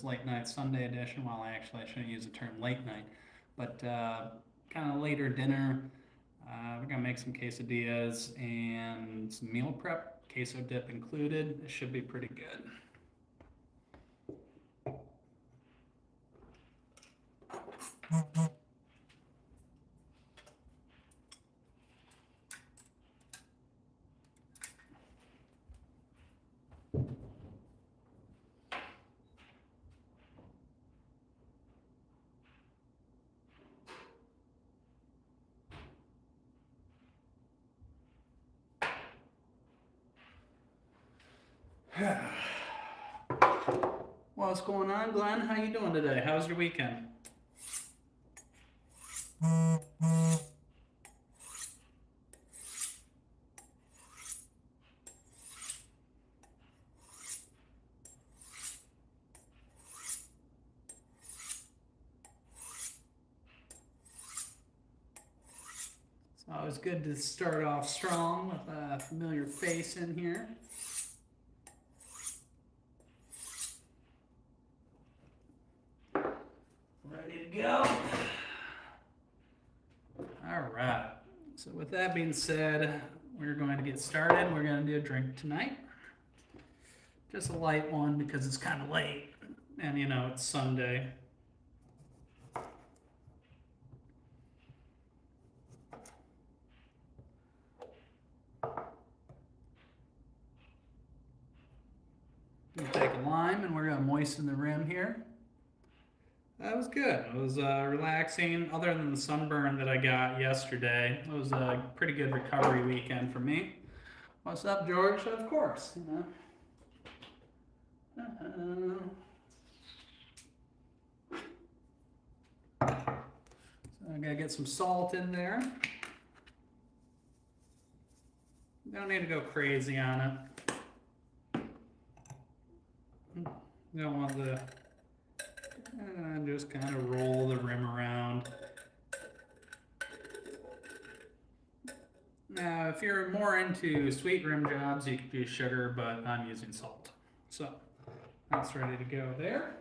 late night Sunday edition. Well, actually, I shouldn't use the term late night, but kind of later dinner. We're gonna make some quesadillas and some meal prep, queso dip included. It should be pretty good. What's going on, Glenn? How you doing today? How's your weekend? It's always good to start off strong with a familiar face in here. Ready to go. All right. So with that being said, we're going to get started. We're going to do a drink tonight. Just a light one because it's kind of late. And you know, it's Sunday. You take a lime and we're going to moisten the rim here. That was good. It was relaxing. Other than the sunburn that I got yesterday, it was a pretty good recovery weekend for me. What's up, George? Of course, you know. So I gotta get some salt in there. Don't need to go crazy on it. You don't want the just kind of roll the rim around. Now, if you're more into sweet rim jobs, you could use sugar, but I'm using salt. So that's ready to go there.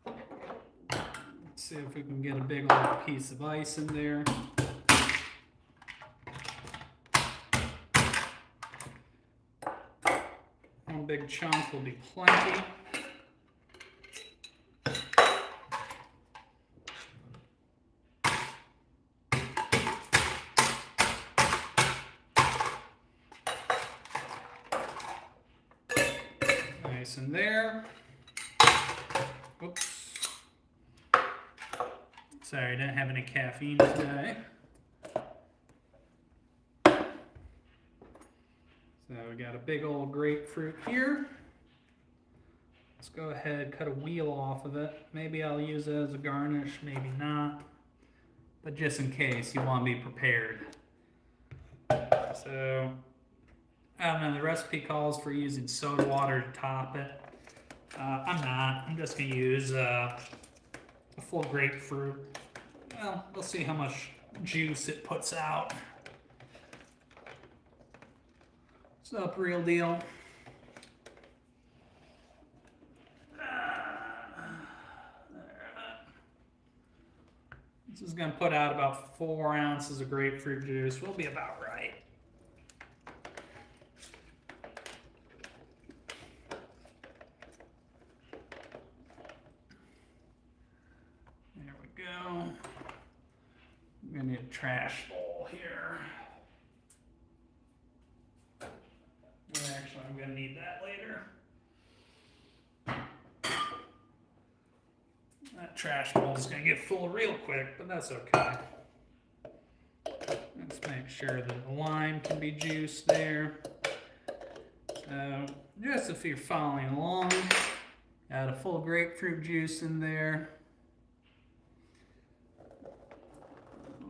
Let's see if we can get a big old piece of ice in there. One big chunk will be plenty. Nice in there. Oops. Sorry, I didn't have any caffeine today. So we got a big old grapefruit here. Let's go ahead, cut a wheel off of it. Maybe I'll use it as a garnish, maybe not. But just in case, you want to be prepared. So, I don't know, the recipe calls for using soda water to top it. I'm not. I'm just going to use a full grapefruit. Well, we'll see how much juice it puts out. What's up, real deal? This is going to put out about 4 ounces of grapefruit juice. We'll be about right. There we go. I'm going to need a trash bowl here. Actually, I'm going to need that later. That trash bowl is going to get full real quick, but that's okay. Let's make sure that the lime can be juiced there. So, just if you're following along, add a full grapefruit juice in there.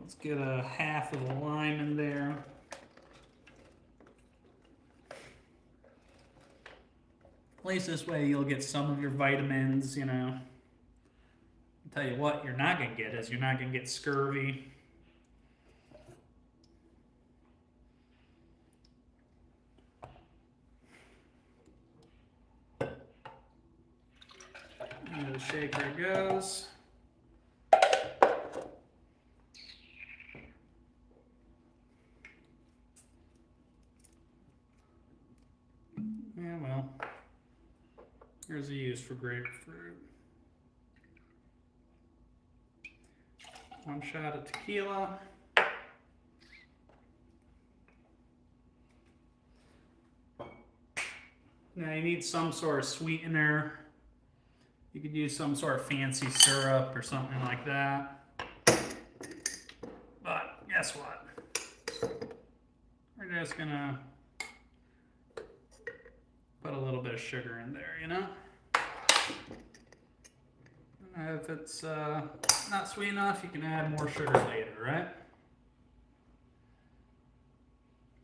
Let's get a half of the lime in there. At least this way you'll get some of your vitamins, you know. I'll tell you what you're not going to get is you're not going to get scurvy. The shaker goes. Yeah, well, here's a use for grapefruit. 1 shot of tequila. Now you need some sort of sweetener. You could use some sort of fancy syrup or something like that. But guess what? We're just gonna put a little bit of sugar in there, you know? If it's not sweet enough, you can add more sugar later, right?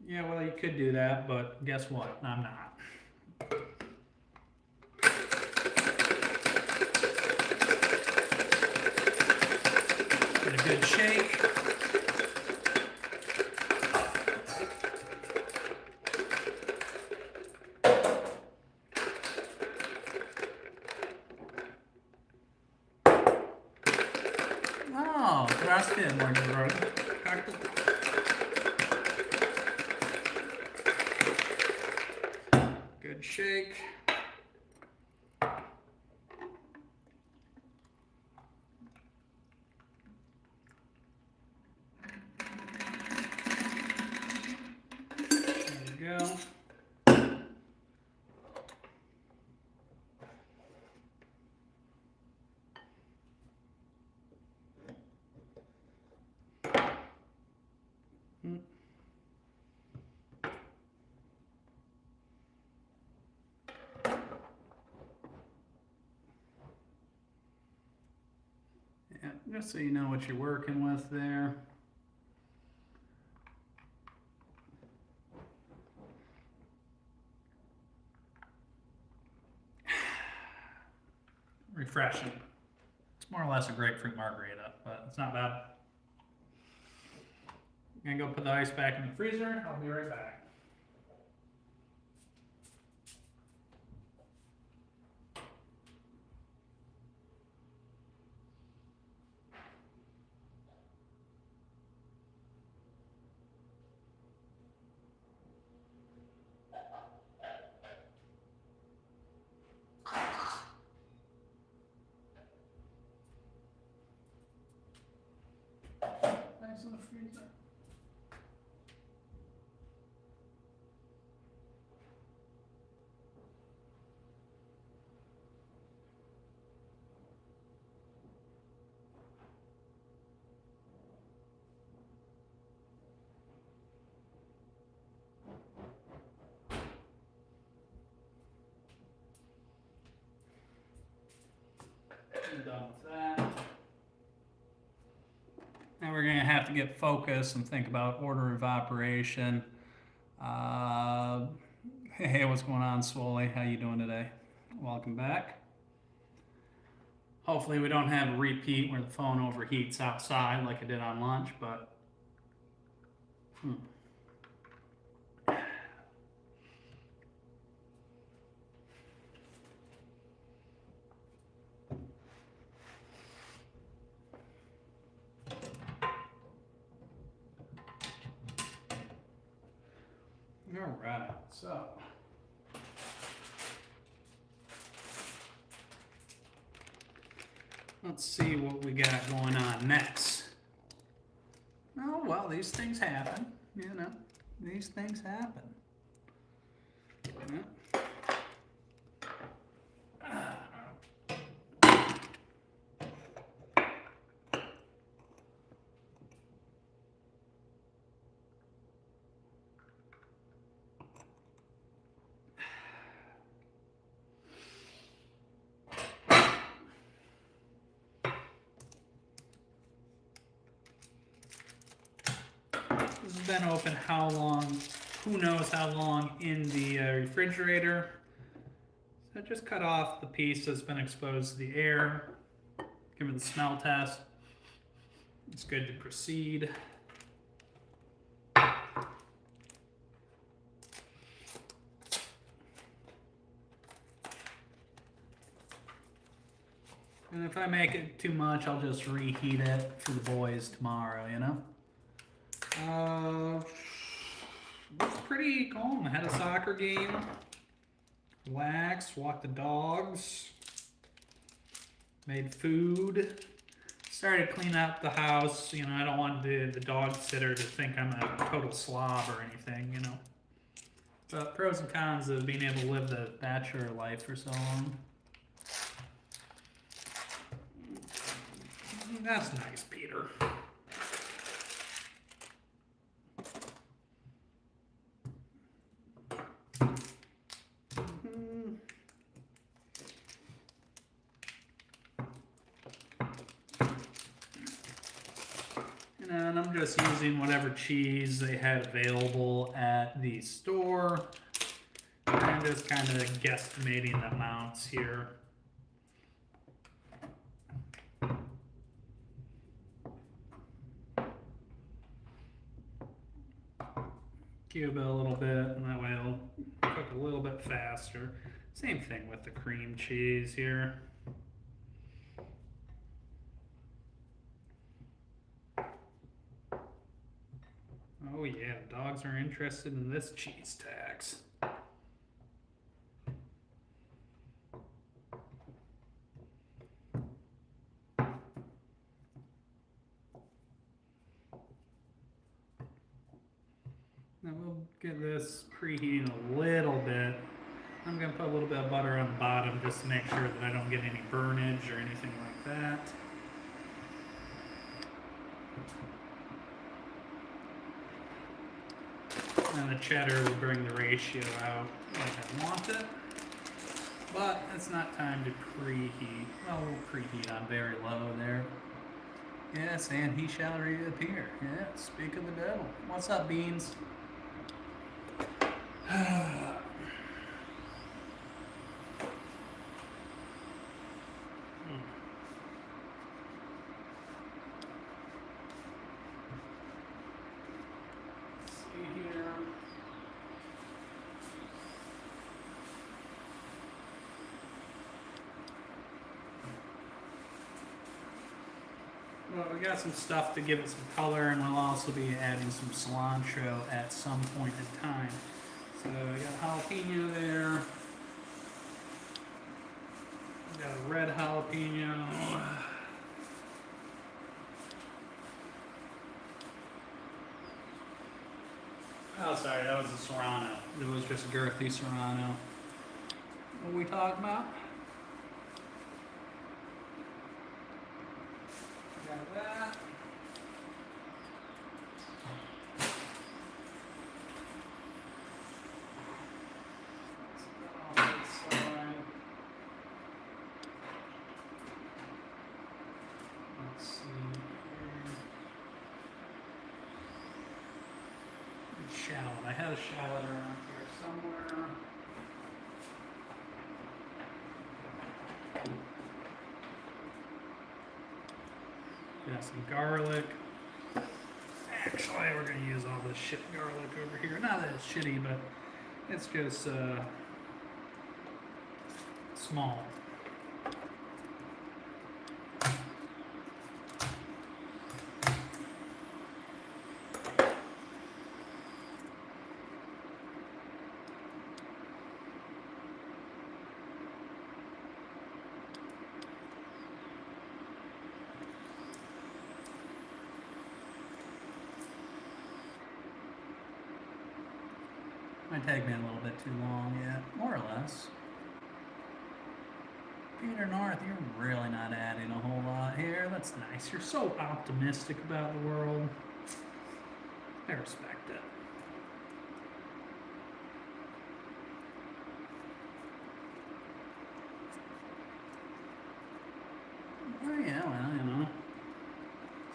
Yeah, well, you could do that, but guess what? I'm not. Get a good shake. Oh, gracias, my brother. Good shake. There we go. Yeah, just so you know what you're working with there. Refreshing. It's more or less a grapefruit margarita, but it's not bad. I'm gonna go put the ice back in the freezer. I'll be right back. Nice in the freezer. I'm done with that. Now we're going to have to get focused and think about order of operation. Hey, what's going on, Swoley? How you doing today? Welcome back. Hopefully we don't have a repeat where the phone overheats outside like I did on lunch, but all right, so let's see what we got going on next. Oh, well, these things happen, you know. These things happen. Yeah. This has been open how long? Who knows how long in the refrigerator. So just cut off the piece that's been exposed to the air. Give it the smell test. It's good to proceed. And if I make it too much, I'll just reheat it for the boys tomorrow, you know? It was pretty calm. I had a soccer game. Relaxed, walked the dogs. Made food. Started cleaning up the house. You know, I don't want the dog sitter to think I'm a total slob or anything, you know. But pros and cons of being able to live the bachelor life for so long. That's nice, Peter. And I'm just using whatever cheese they had available at the store. I'm just kind of guesstimating the amounts here. Cube it a little bit, and that way it'll cook a little bit faster. Same thing with the cream cheese here. Oh yeah, dogs are interested in this cheese tax. Now we'll get this preheating a little bit. I'm going to put a little bit of butter on the bottom just to make sure that I don't get any burnage or anything like that. And the cheddar will bring the ratio out like I want it. But it's not time to preheat. Well, we'll preheat on very low there. Yes, and he shall reappear. Yeah, speak of the devil. What's up, Beans? Well, we got some stuff to give it some color, and we'll also be adding some cilantro at some point in time. So we got jalapeno there. We got a red jalapeno. Oh, sorry, that was a serrano. It was just a girthy serrano. What are we talking about? Got that. Let's see here. Shallot. I had a shallot around here somewhere. Got some garlic. Actually, we're going to use all this shit garlic over here. Not that it's shitty, but it's just small. Might take me a little bit too long yet, more or less. Peter North, you're really not adding a whole lot here. That's nice. You're so optimistic about the world. I respect it. Oh yeah, well, you know.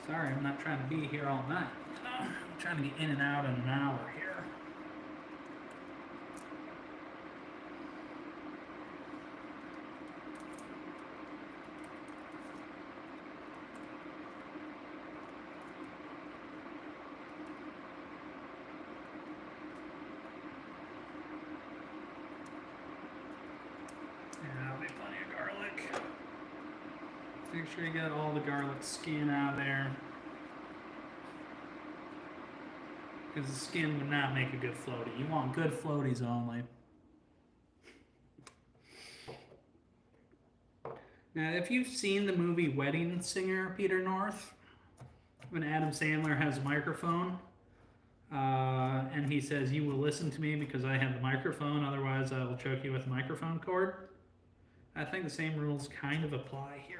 Sorry, I'm not trying to be here all night. You know, I'm trying to get in and out in an hour here. Yeah, I'll be plenty of garlic. Make sure you get all the garlic skin out of there, because the skin would not make a good floaty. You want good floaties only. Now, if you've seen the movie Wedding Singer, Peter North, when Adam Sandler has a microphone, and he says, "You will listen to me because I have the microphone, otherwise I will choke you with a microphone cord." I think the same rules kind of apply here.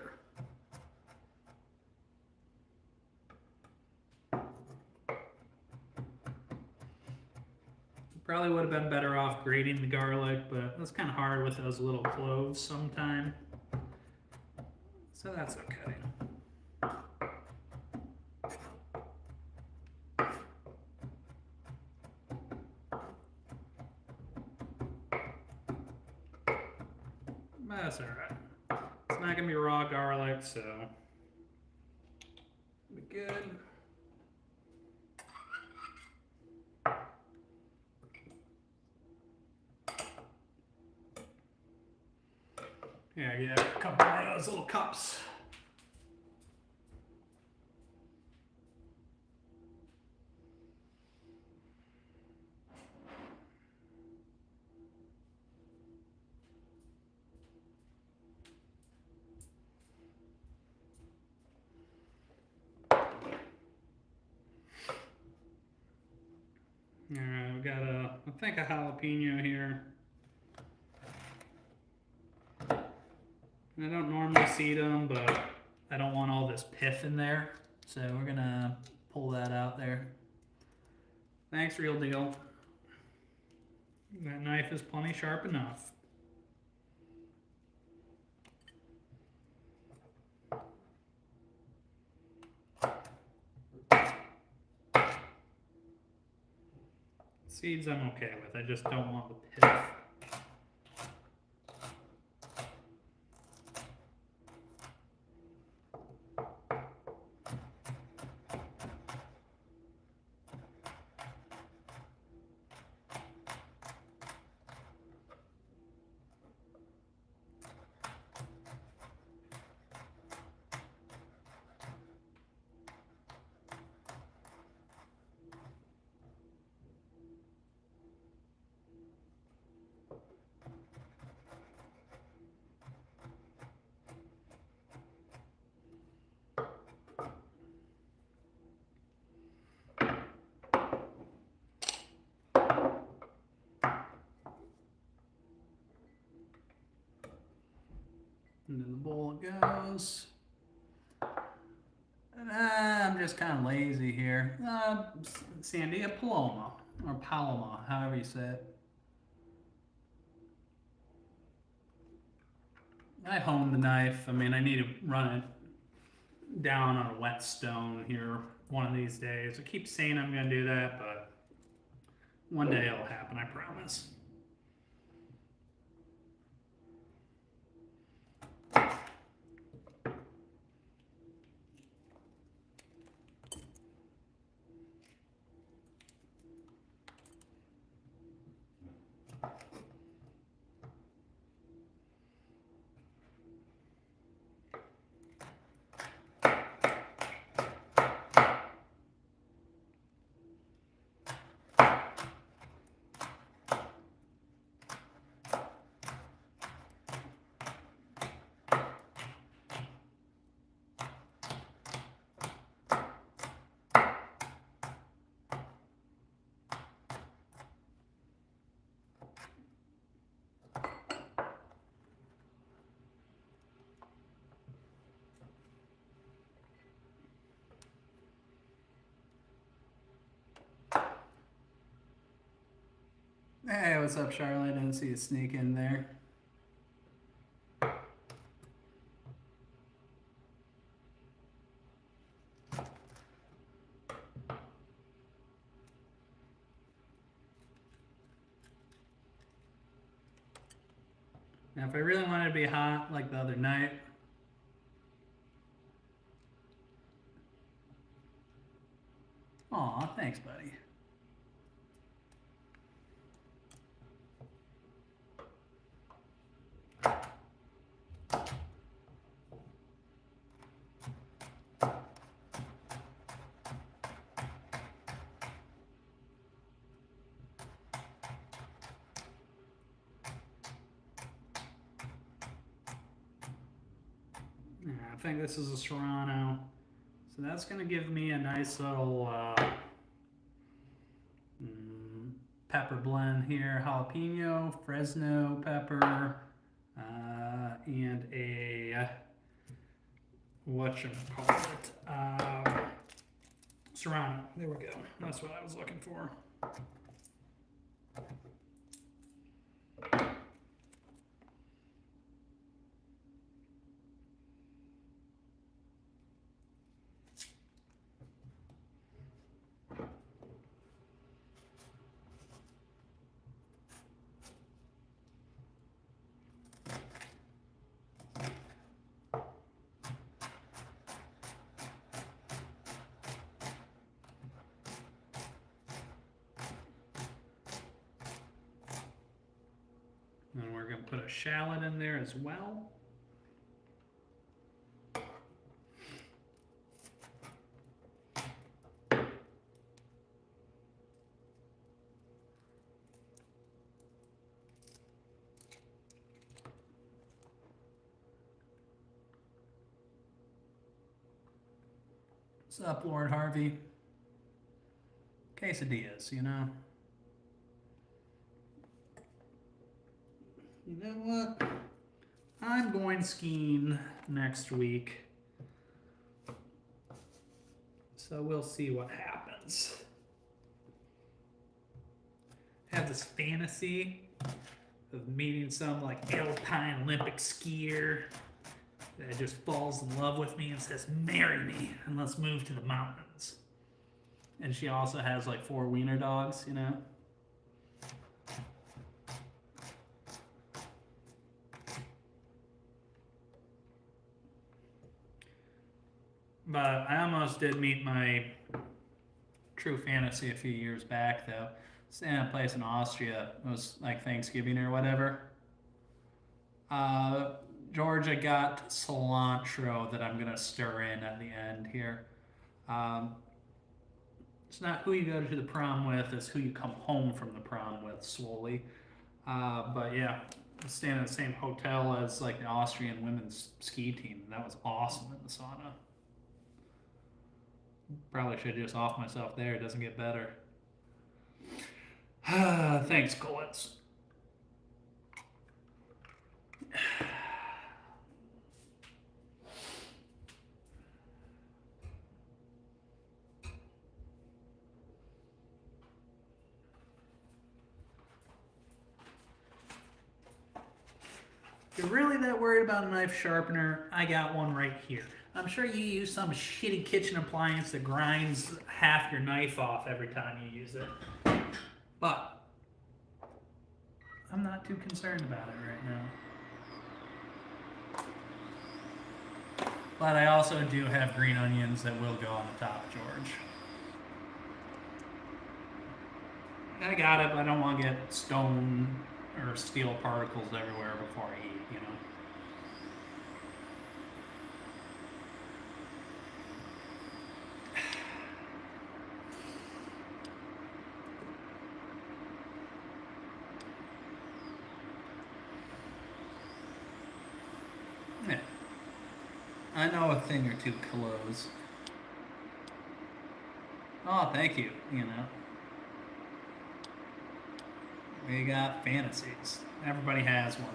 Probably would have been better off grating the garlic, but that's kind of hard with those little cloves sometime. So that's okay. That's alright. It's not gonna be raw garlic, so be good. Yeah, get a couple of those little cups. Alright, we got I think a jalapeno here. I don't normally seed them, but I don't want all this pith in there, so we're gonna pull that out there. Thanks, Real Deal. That knife is plenty sharp enough. Seeds I'm okay with, I just don't want the pith. Into the bowl it goes. And, I'm just kind of lazy here. Sandy, a Paloma, or Paloma, however you say it. I honed the knife. I mean, I need to run it down on a whetstone here one of these days. I keep saying I'm going to do that, but one day it'll happen, I promise. Hey, what's up, Charlotte? I didn't see you sneak in there. Now, if I really wanted to be hot like the other night, aw, thanks, buddy. Yeah, I think this is a Serrano. So that's going to give me a nice little pepper blend here. Jalapeno, Fresno pepper, and a, whatchamacallit, Serrano. There we go. That's what I was looking for. And we're going to put a shallot in there as well. What's up, Lord Harvey? Quesadillas, you know? You know what? I'm going skiing next week. So we'll see what happens. I have this fantasy of meeting some like alpine Olympic skier that just falls in love with me and says, "Marry me and let's move to the mountains." And she also has like 4 wiener dogs, you know? But I almost did meet my true fantasy a few years back, though. Staying at a place in Austria. It was like Thanksgiving or whatever. Georgia got cilantro that I'm going to stir in at the end here. It's not who you go to the prom with, it's who you come home from the prom with slowly. But yeah, staying in the same hotel as like the Austrian women's ski team. That was awesome in the sauna. Probably should just off myself there. It doesn't get better. Thanks, Colets. If you're really that worried about a knife sharpener, I got one right here. I'm sure you use some shitty kitchen appliance that grinds half your knife off every time you use it. But I'm not too concerned about it right now. But I also do have green onions that will go on the top, George. I got it, but I don't want to get stone or steel particles everywhere before I eat, you know. Yeah. I know a thing or two clothes. Oh, thank you, you know. We got fantasies. Everybody has one.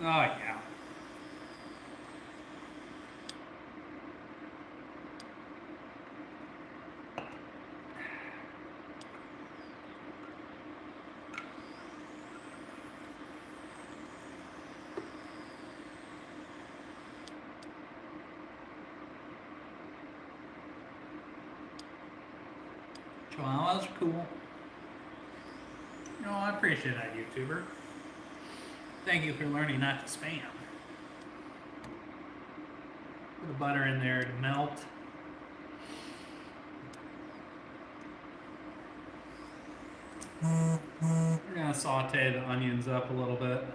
Oh, yeah. Chihuahuas are cool. No, I appreciate that, YouTuber. Thank you for learning not to spam. Put the butter in there to melt. We're gonna saute the onions up a little bit.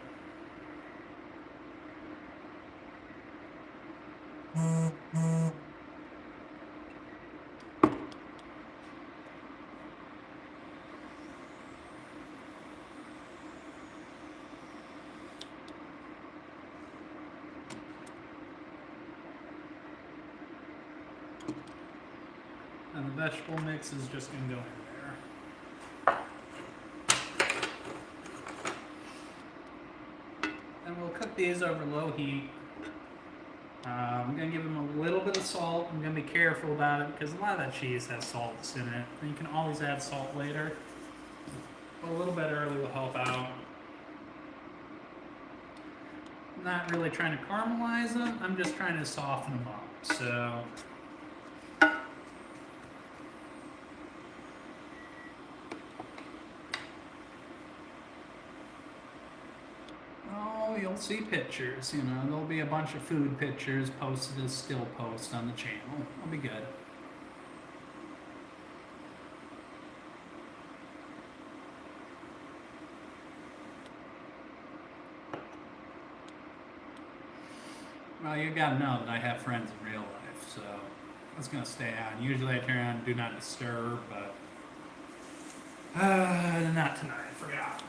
And the vegetable mix is just going to go in there. And we'll cook these over low heat. I'm going to give them a little bit of salt. I'm going to be careful about it because a lot of that cheese has salts in it. And you can always add salt later. But a little bit early will help out. I'm not really trying to caramelize them. I'm just trying to soften them up. So you'll see pictures, there'll be a bunch of food pictures posted as still posts on the channel. It'll be good. Well, you gotta know that I have friends in real life, so it's gonna stay on. Usually I turn on Do Not Disturb, but not tonight, I forgot.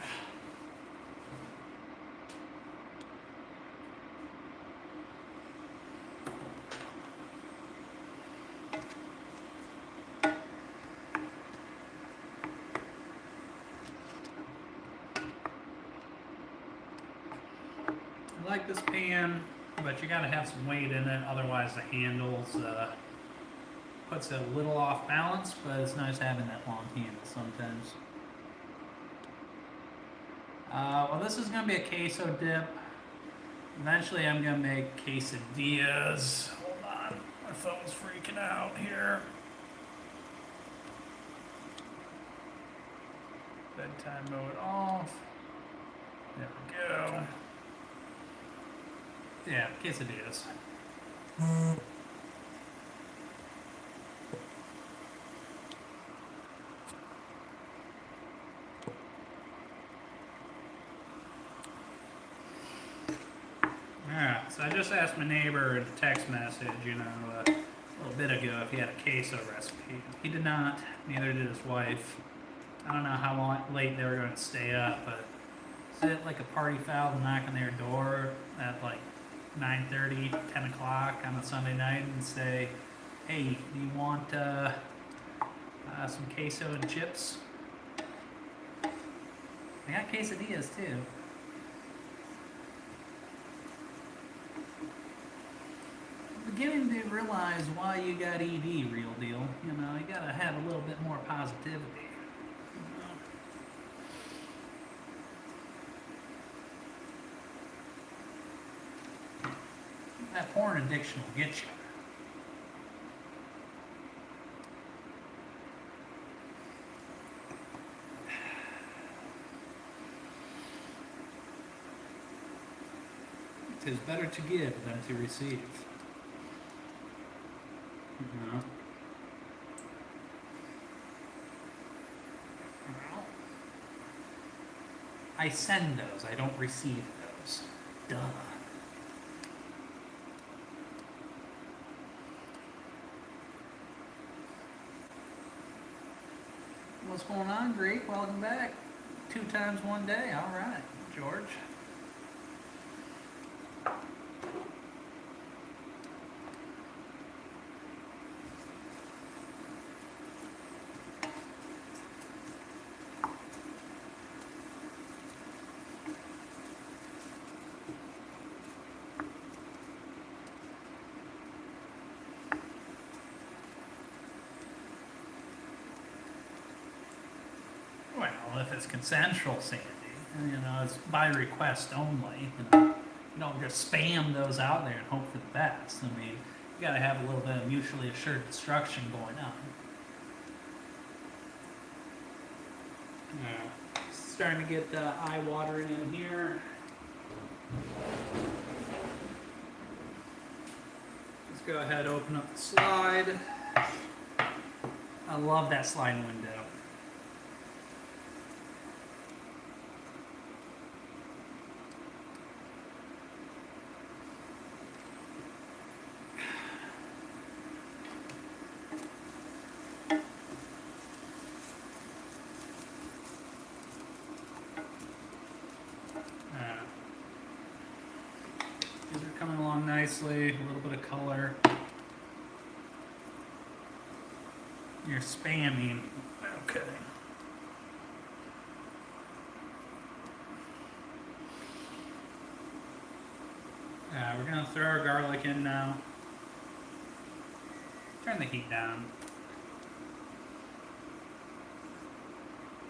I like this pan, but you gotta have some weight in it, otherwise the handles puts it a little off balance, but it's nice having that long handle sometimes. Well, this is gonna be a queso dip. Eventually I'm gonna make quesadillas. Hold on, my phone's freaking out here. Bedtime mode off. There we go. Yeah, quesadillas. So I just asked my neighbor in a text message, a little bit ago if he had a queso recipe. He did not, neither did his wife. I don't know how late they were going to stay up, but is it like a party foul to knock on their door at like 9:30, 10 o'clock on a Sunday night and say, hey, do you want some queso and chips? I got quesadillas too. I'm beginning to realize why you got ED, real deal. You gotta have a little bit more positivity. That porn addiction will get you. It is better to give than to receive. I send those, I don't receive those. Duh. What's going on, Greek? Welcome back. 2 times 1 day. All right, George. Well, if it's consensual, Sandy, it's by request only. You don't just spam those out there and hope for the best. I mean, you got to have a little bit of mutually assured destruction going on. Starting to get eye watering in here. Let's go ahead and open up the slide. I love that sliding window. nicely, a little bit of color. You're spamming. Okay. We're going to throw our garlic in now. Turn the heat down.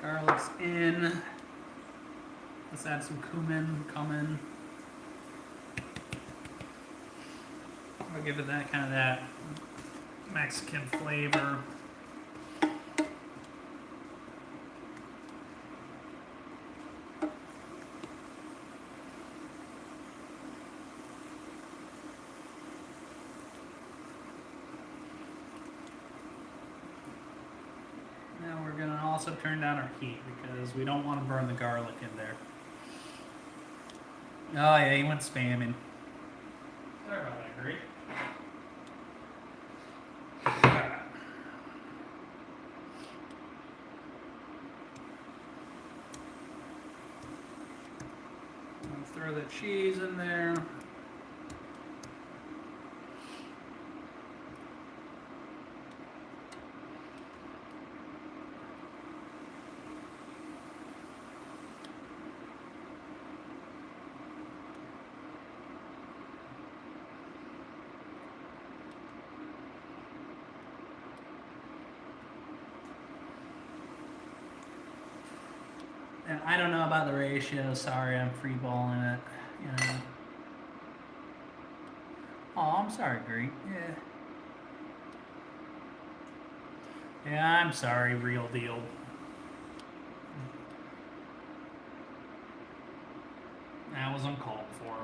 Garlic's in. Let's add some cumin. I'll give it that kind of that Mexican flavor. Now we're going to also turn down our heat because we don't want to burn the garlic in there. Oh yeah, he went spamming. Sorry about that, Greek. Throw the cheese in there. And I don't know about the ratio. Sorry, I'm freeballing it. You know. Oh, I'm sorry, Greek. Yeah. Yeah, I'm sorry, real deal. That was uncalled for.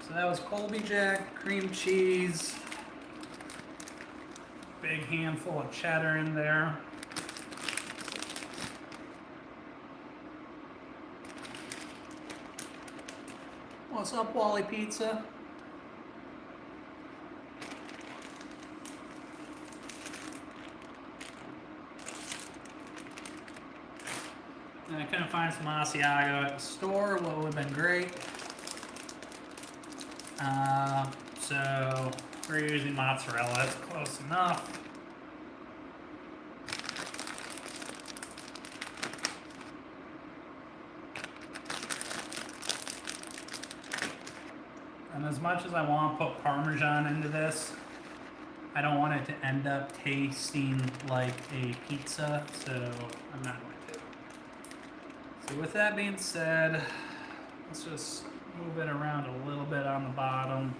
So that was Colby Jack, cream cheese, big handful of cheddar in there. What's up, Wally Pizza? And I couldn't find some Asiago at the store, what would have been great. So we're using mozzarella, that's close enough. And as much as I want to put Parmesan into this, I don't want it to end up tasting like a pizza, so I'm not going to. So with that being said, let's just move it around a little bit on the bottom,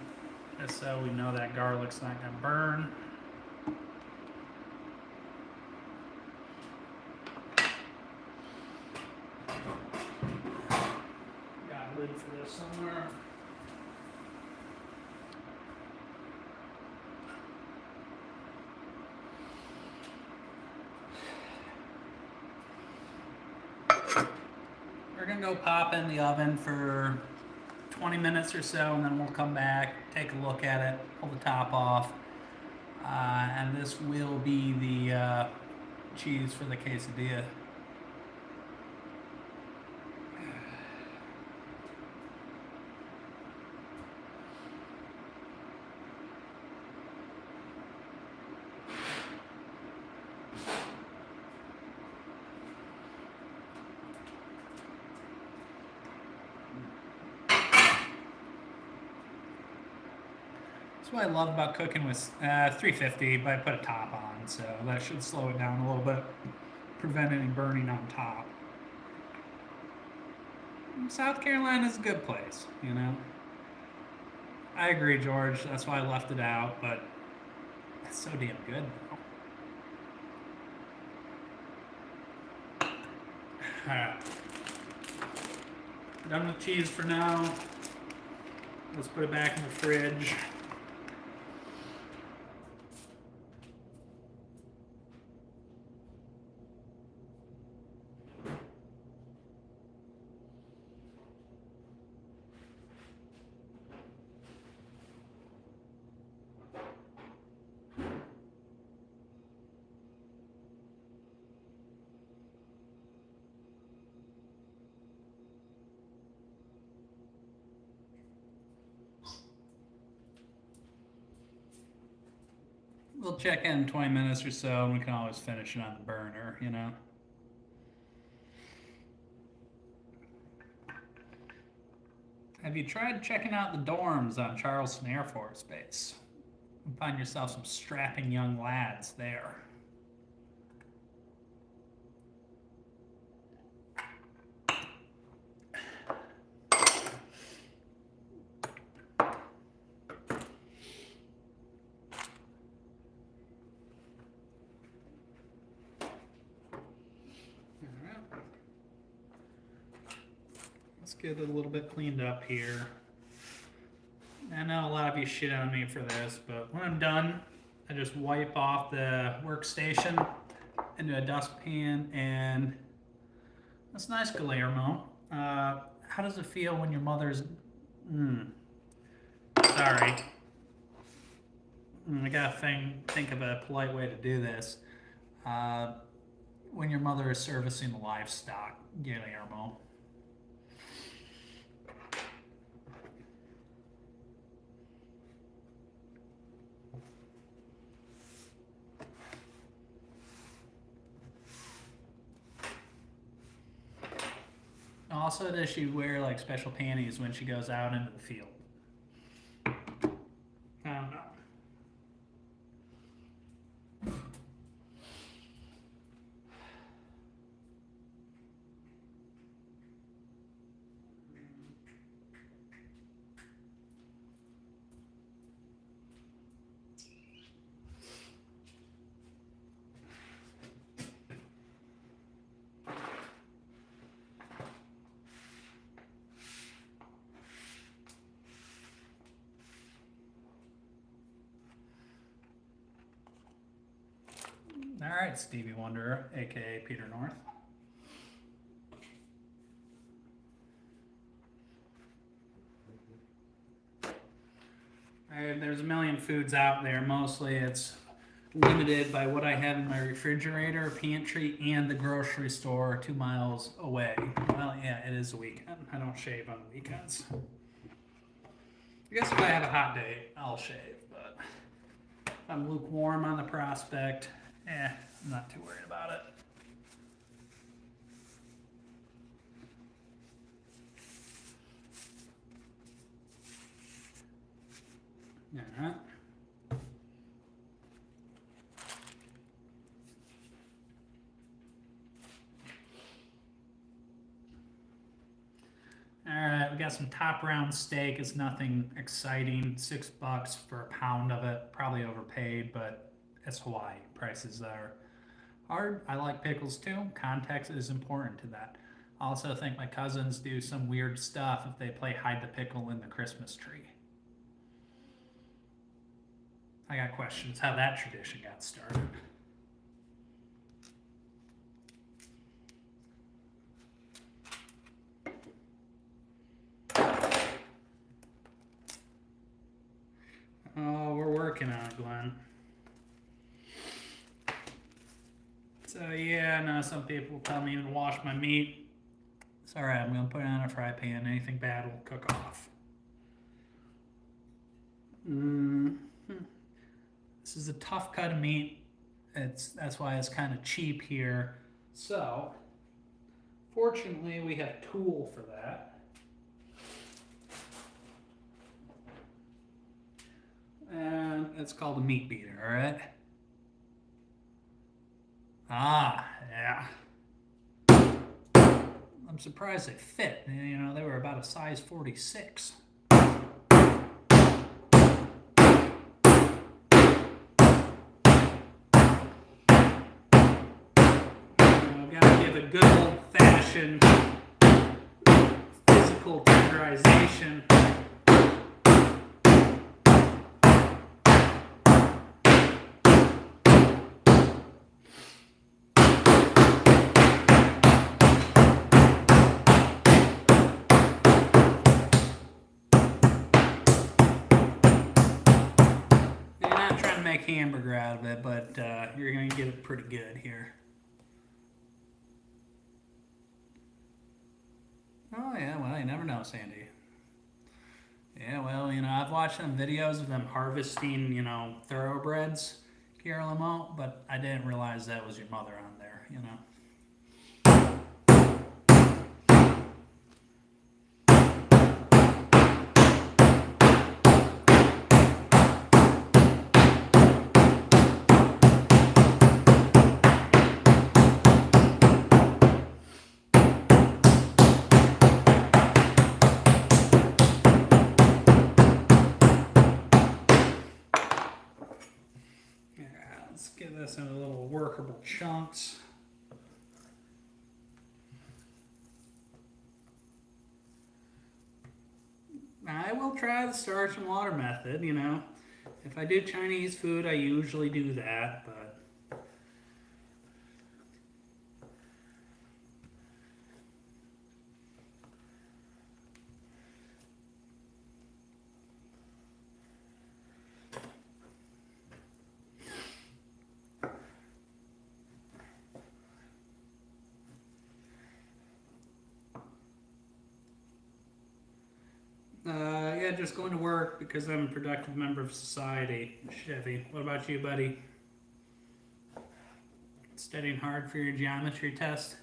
just so we know that garlic's not going to burn. Got a lid for this somewhere. We're going to go pop in the oven for 20 minutes or so, and then we'll come back, take a look at it, pull the top off, and this will be the cheese for the quesadilla. That's what I love about cooking with 350, but I put a top on, so that should slow it down a little bit, prevent any burning on top. South Carolina is a good place, you know. I agree, George. That's why I left it out, but it's so damn good, though. Alright. Done with cheese for now. Let's put it back in the fridge. We'll check in 20 minutes or so, and we can always finish it on the burner, you know? Have you tried checking out the dorms on Charleston Air Force Base? You find yourself some strapping young lads there. Let's get it a little bit cleaned up here. I know a lot of you shit on me for this, but when I'm done, I just wipe off the workstation into a dustpan, and that's nice, Guillermo. How does it feel when your mother's... Sorry. I gotta think of a polite way to do this. When your mother is servicing the livestock, Guillermo. Also, does she wear like special panties when she goes out into the field? I don't know. All right, Stevie Wonder, aka Peter North. There's a million foods out there. Mostly it's limited by what I have in my refrigerator, pantry, and the grocery store 2 miles away. Well, yeah, it is a weekend. I don't shave on the weekends. I guess if I have a hot day, I'll shave, but if I'm lukewarm on the prospect, I'm not too worried about it. Alright. Alright, we got some top round steak. It's nothing exciting. $6 for a pound of it. Probably overpaid, but it's Hawaii. Prices are hard. I like pickles too. Context is important to that. I also think my cousins do some weird stuff if they play hide the pickle in the Christmas tree. I got questions how that tradition got started. Oh, we're working on it, Glenn. So yeah, I know some people tell me to wash my meat. It's alright, I'm gonna put it on a fry pan. Anything bad will cook off. This is a tough cut of meat. That's why it's kind of cheap here. So, fortunately, we have a tool for that. And it's called a meat beater, alright? Ah, yeah. I'm surprised they fit. You know, they were about a size 46. Give a good old-fashioned physical tenderization. You're not trying to make hamburger out of it, but you're going to get it pretty good here. Oh, yeah, well, you never know, Sandy. Yeah, well, you know, I've watched some videos of them harvesting, you know, thoroughbreds. Guillermo, but I didn't realize that was your mother on there, you know. Yeah, let's get this into little workable chunks. I will try the starch and water method, you know. If I do Chinese food, I usually do that, but yeah, just going to work because I'm a productive member of society. Chevy, what about you, buddy? Studying hard for your geometry test?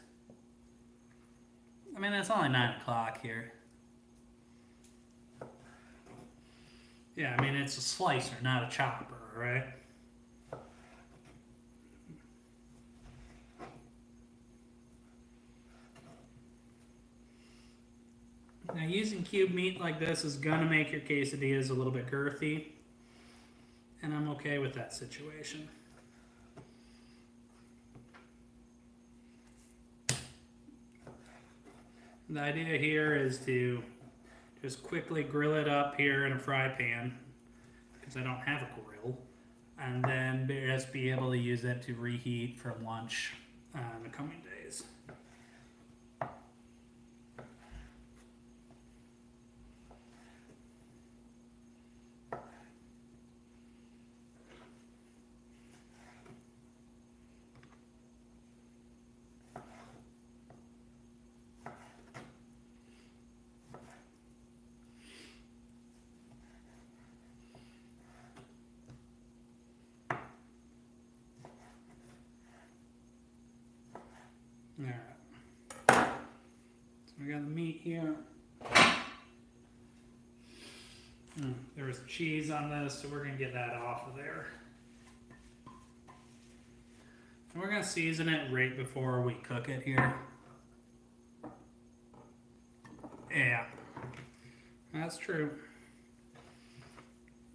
I mean, it's only 9 o'clock here. Yeah, I mean, it's a slicer, not a chopper, right? Now, using cube meat like this is going to make your quesadillas a little bit girthy, and I'm okay with that situation. The idea here is to just quickly grill it up here in a fry pan, because I don't have a grill, and then just be able to use it to reheat for lunch in the coming days. Alright, so we got the meat here. There was cheese on this, so we're going to get that off of there. And we're going to season it right before we cook it here. Yeah, that's true.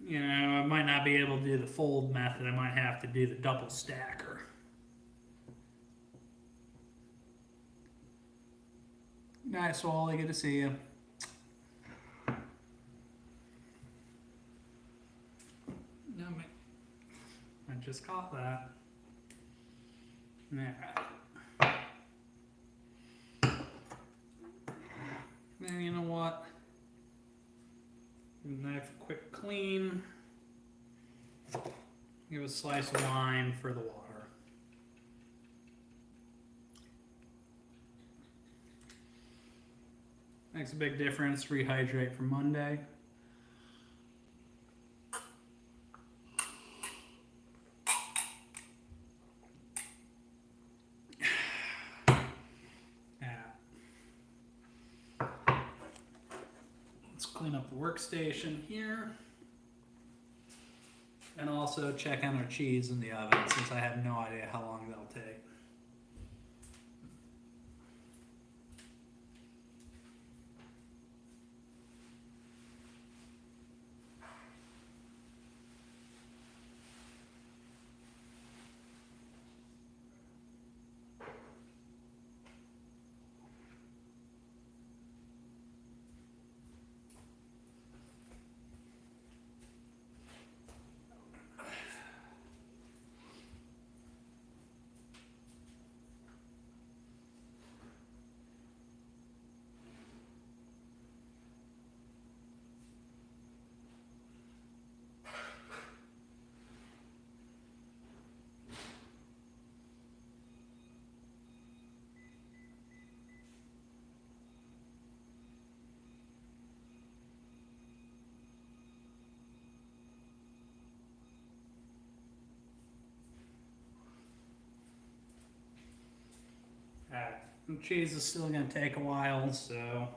You know, I might not be able to do the fold method. I might have to do the double stacker. Nice, Wally. Good to see you. No, I just caught that. Alright. Then you know what? Knife quick clean. Give a slice of lime for the water. Makes a big difference. Rehydrate for Monday. Let's clean up the workstation here. And also check on our cheese in the oven, since I have no idea how long that'll take. And cheese is still going to take a while, so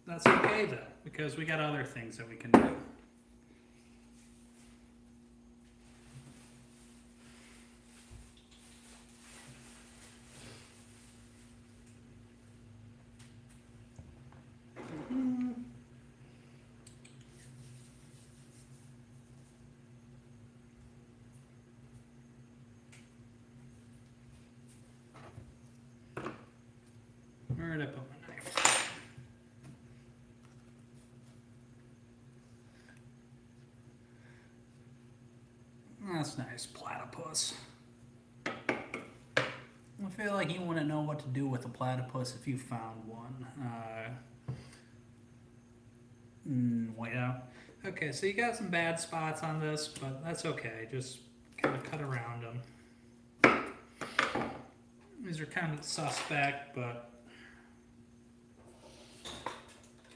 that's okay though, because we got other things that we can do. Where did I put my knife? That's nice, platypus. I feel like you wouldn't know what to do with a platypus if you found one. Yeah. Okay, so you got some bad spots on this, but that's okay. Just kind of cut around them. These are kind of suspect, but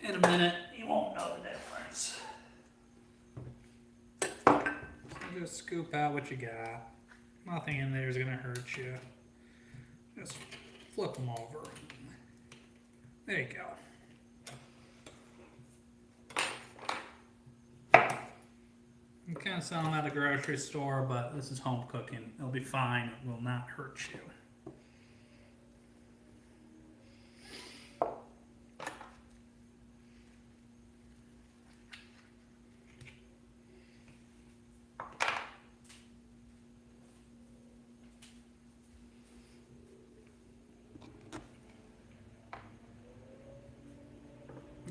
in a minute, you won't know the difference. So just scoop out what you got. Nothing in there is going to hurt you. Just flip them over. There you go. You can sell them at the grocery store, but this is home cooking. It'll be fine. It will not hurt you.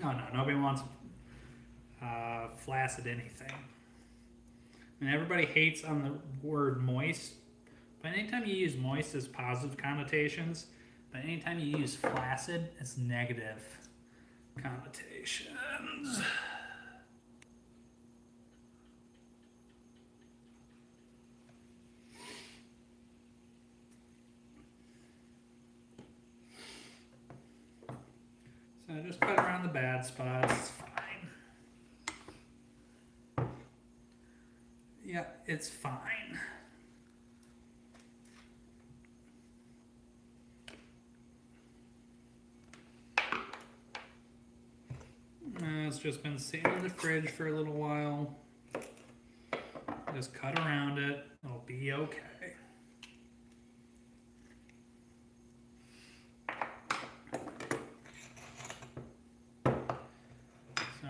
No, nobody wants flaccid anything. I mean, everybody hates on the word moist, but anytime you use moist, it's positive connotations. But anytime you use flaccid, it's negative connotations. So just cut around the bad spots, it's fine. Yeah, it's fine. It's just been sitting in the fridge for a little while. Just cut around it, it'll be okay. So,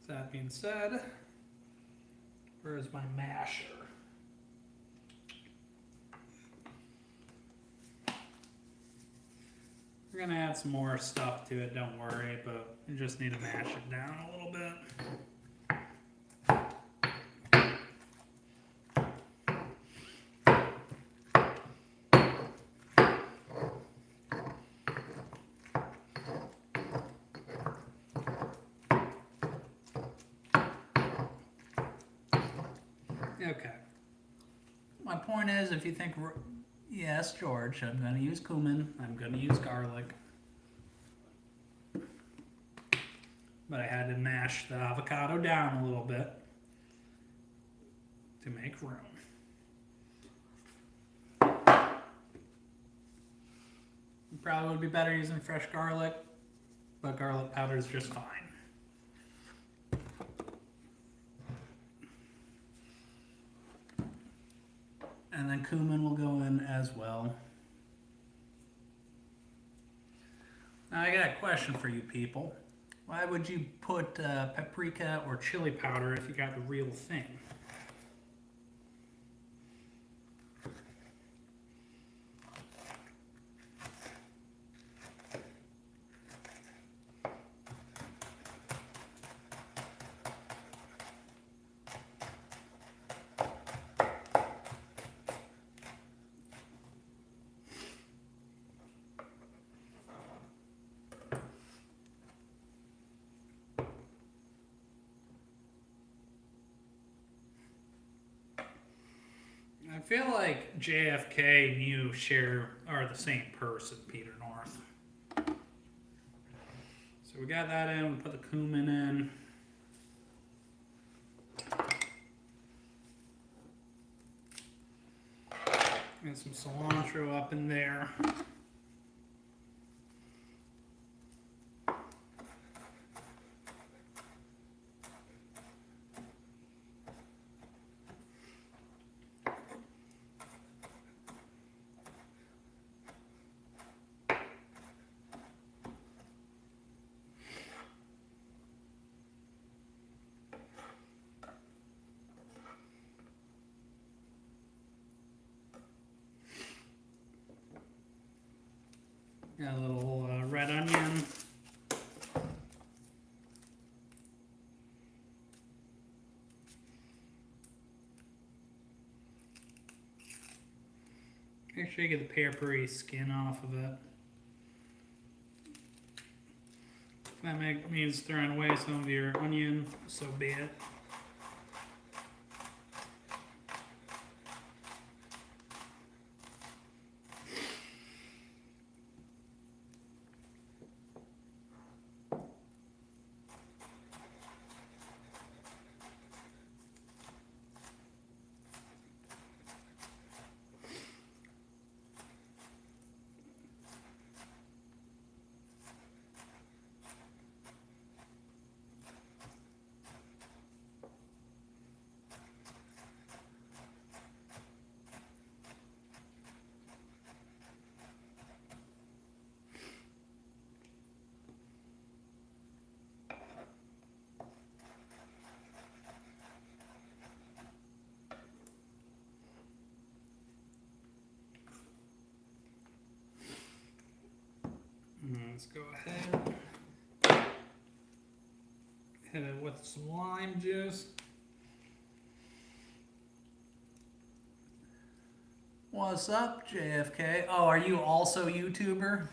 that being said, where's my masher? We're gonna add some more stuff to it, don't worry, but you just need to mash it down a little bit. Okay. My point is, if you think, yes, George, I'm going to use cumin, I'm going to use garlic. But I had to mash the avocado down a little bit to make room. It probably would be better using fresh garlic, but garlic powder is just fine. And then cumin will go in as well. Now I got a question for you people. Why would you put paprika or chili powder if you got the real thing? I feel like JFK and you are the same person, Peter North. So we got that in, we put the cumin in. And some cilantro up in there. Make sure you get the peppery skin off of it. If that means throwing away some of your onion, so be it. Let's go ahead, hit it with some lime juice. What's up, JFK? Oh, are you also a YouTuber?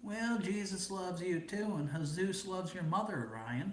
Well, Jesus loves you too, and Jesus loves your mother, Ryan.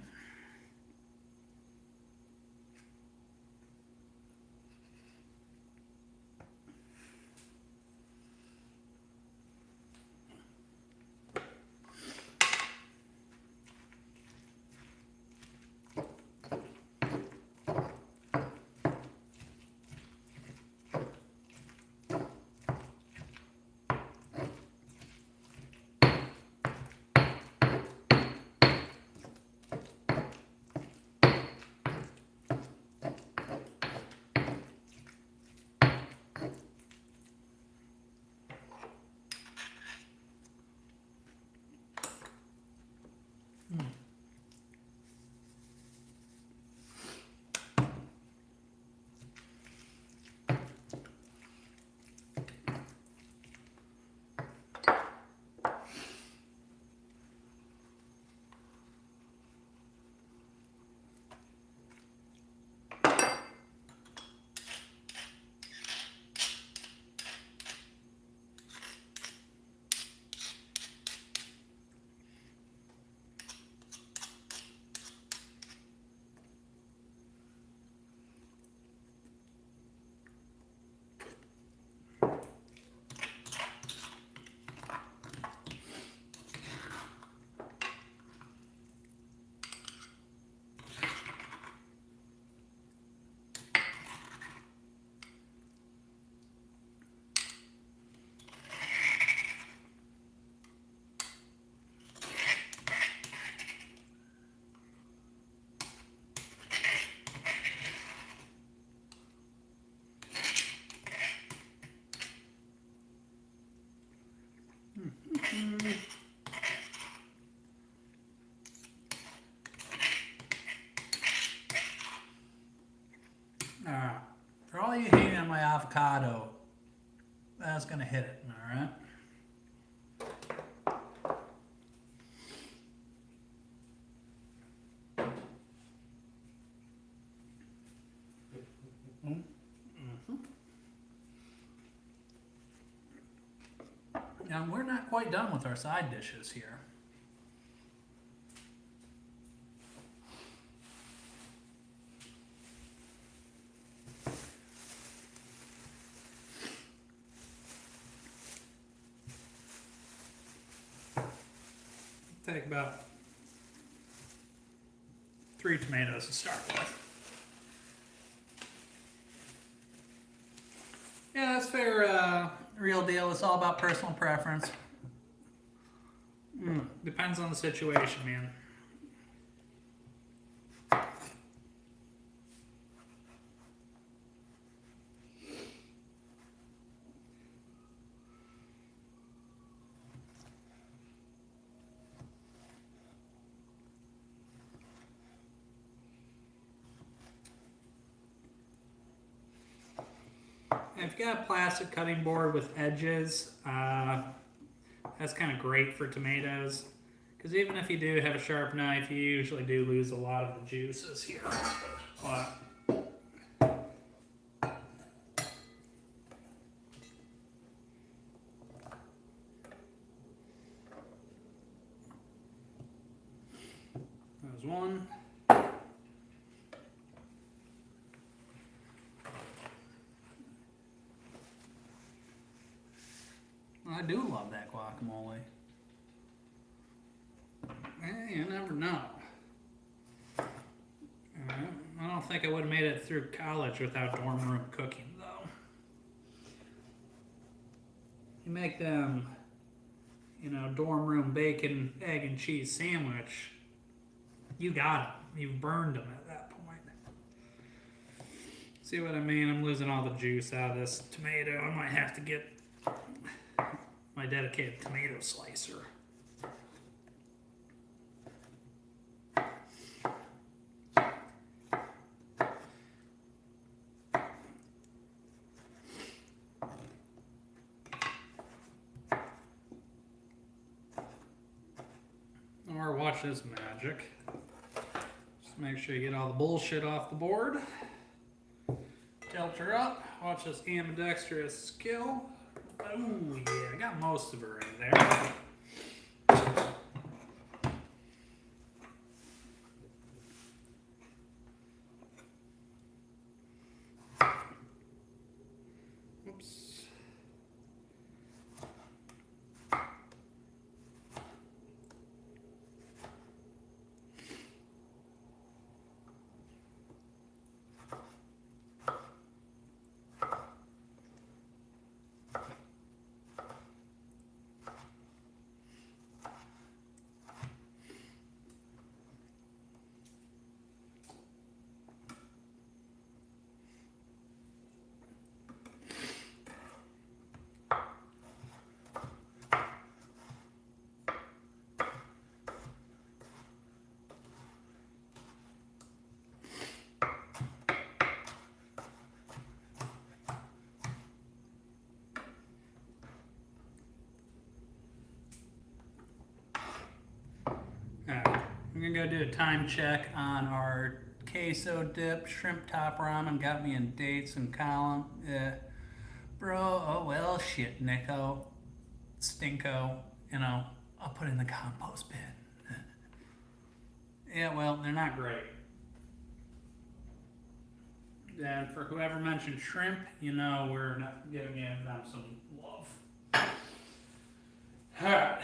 Alright, for all you hating on my avocado, that's gonna hit it, alright? Now, we're not quite done with our side dishes here. Take about 3 tomatoes to start with. Yeah, that's fair. Real deal. It's all about personal preference. Depends on the situation, man. If you got a plastic cutting board with edges, that's kind of great for tomatoes Because even if you do have a sharp knife, you usually do lose a lot of the juices here. But there's one. I do love that guacamole. You never know. I don't think I would have made it through college without dorm room cooking, though. You make them, dorm room bacon, egg, and cheese sandwich, you got them. You've burned them at that point. See what I mean? I'm losing all the juice out of this tomato. I might have to get my dedicated tomato slicer. Or watch this magic. Just make sure you get all the bullshit off the board. Tilt her up. Watch this ambidextrous skill. Oh yeah, I got most of her in there. Oops. We're gonna go do a time check on our queso dip shrimp top ramen. Got me in dates and column. Bro, oh well, shit, Nico, stinko. I'll put it in the compost bin. Yeah, well, they're not great. And for whoever mentioned shrimp, we're not giving them some love. All right.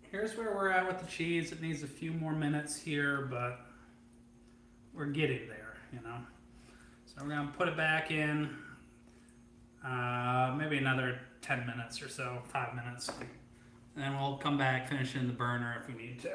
Here's where we're at with the cheese. It needs a few more minutes here, but we're getting there, So we're gonna put it back in, maybe another 10 minutes or so, 5 minutes. And then we'll come back, finish in the burner if we need to.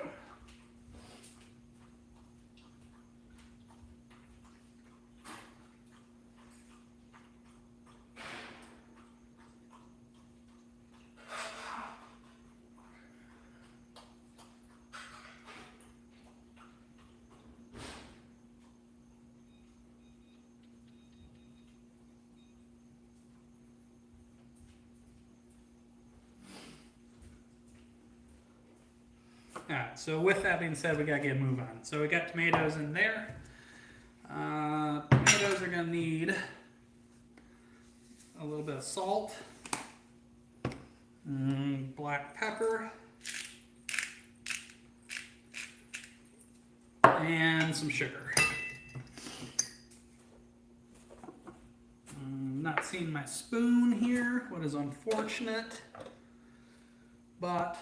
Alright, so with that being said, we gotta get a move on. So we got tomatoes in there. Tomatoes are gonna need a little bit of salt, black pepper, and some sugar. I'm not seeing my spoon here, what is unfortunate, but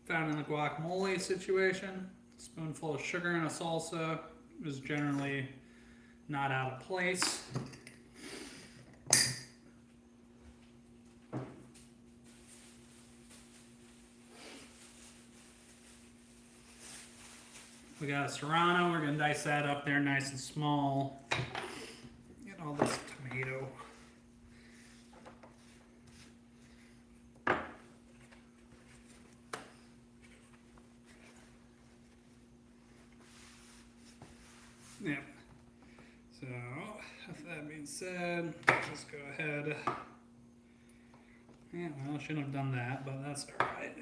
found in the guacamole situation, a spoonful of sugar in a salsa is generally not out of place. We got a serrano, we're gonna dice that up there nice and small. Get all this tomato. Yeah. So, with that being said, let's go ahead. Yeah, well, I shouldn't have done that, but that's alright.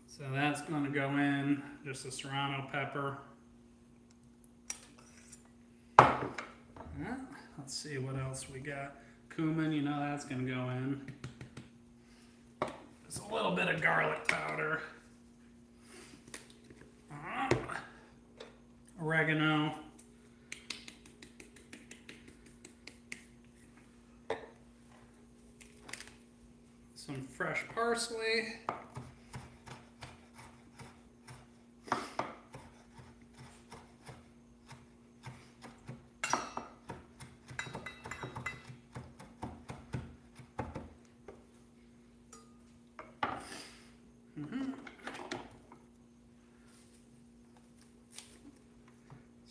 So that's going to go in, just a serrano pepper. Let's see what else we got. Cumin, you know that's going to go in. Just a little bit of garlic powder. Oregano. Some fresh parsley.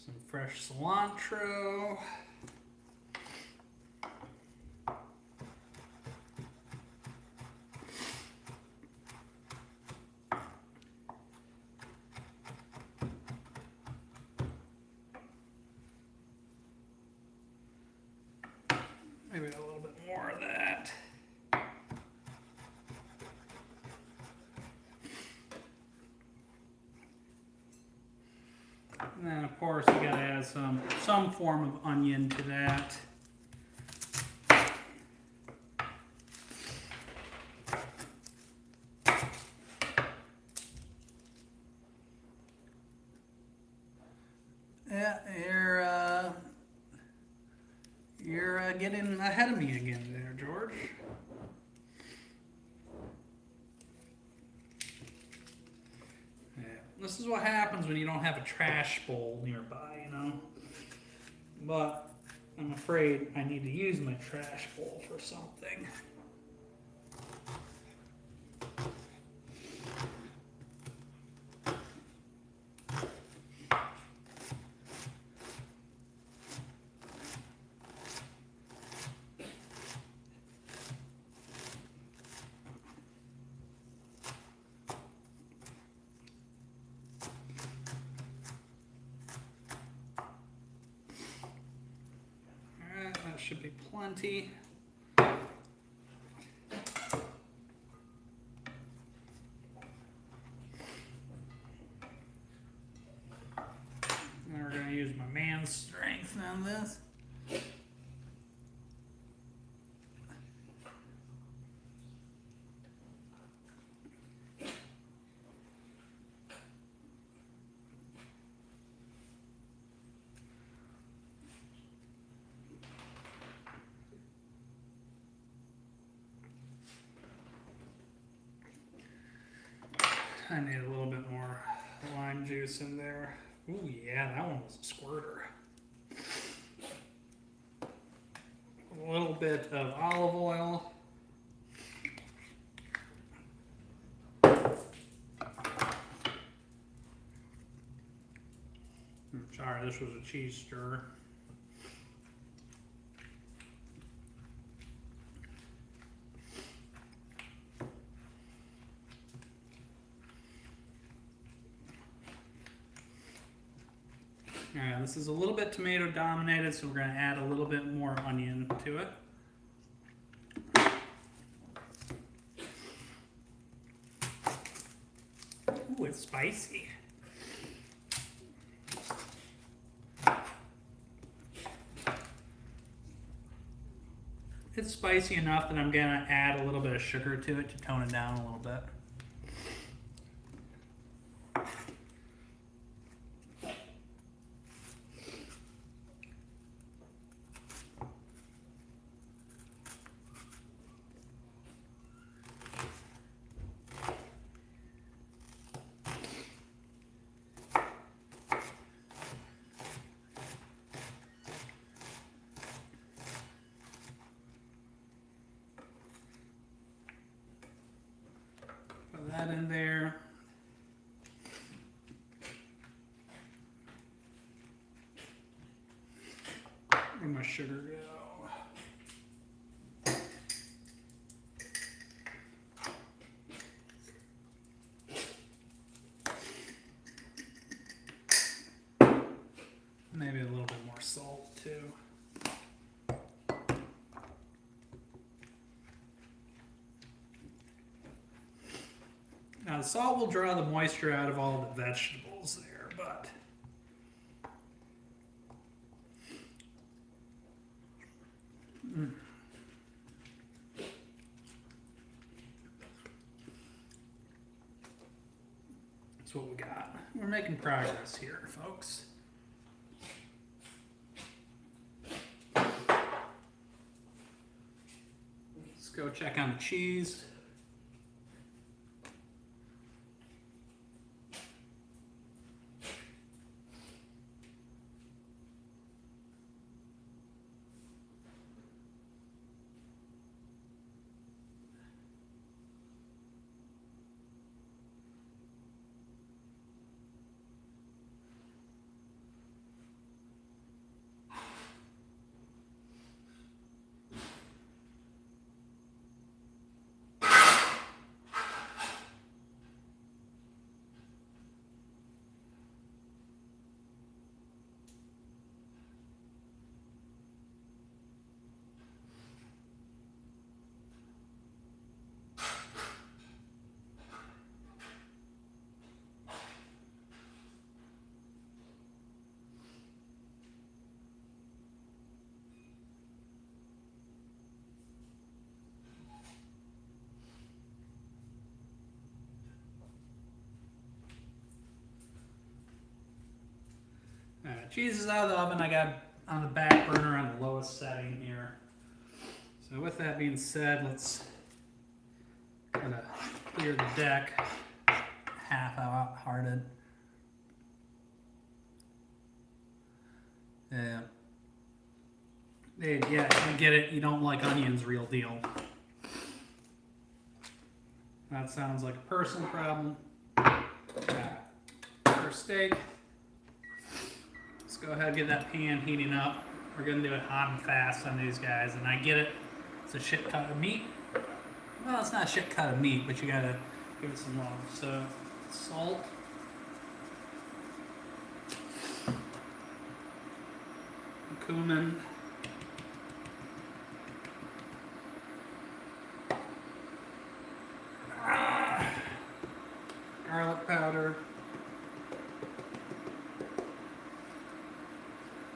Some fresh cilantro. Maybe a little bit more of that. And then, of course, you got to add some form of onion to that. Yeah, you're getting ahead of me again there, George. This is what happens when you don't have a trash bowl nearby, you know. But I'm afraid I need to use my trash bowl for something. Should be plenty. Now we're going to use my man's strength on this. I need a little bit more lime juice in there. Ooh, yeah, that one was a squirter. A little bit of olive oil. Sorry, this was a cheese stirrer. this is a little bit tomato dominated, so we're going to add a little bit more onion to it. Ooh, it's spicy. It's spicy enough that I'm going to add a little bit of sugar to it to tone it down a little bit. Put that in there. Where'd my sugar go? Maybe a little bit more salt too. Now the salt will draw the moisture out of all the vegetables there, but that's what we got. We're making progress here, folks. Let's go check on the cheese. Alright, cheese is out of the oven. I got on the back burner on the lowest setting here. So with that being said, let's kind of clear the deck half-hearted. Yeah. Yeah, I get it. You don't like onions, real deal. That sounds like a personal problem. First steak. Let's go ahead and get that pan heating up. We're going to do it hot and fast on these guys. And I get it. It's a shit cut of meat. Well, it's not a shit cut of meat, but you got to give it some love. So, salt. Cumin. Garlic powder.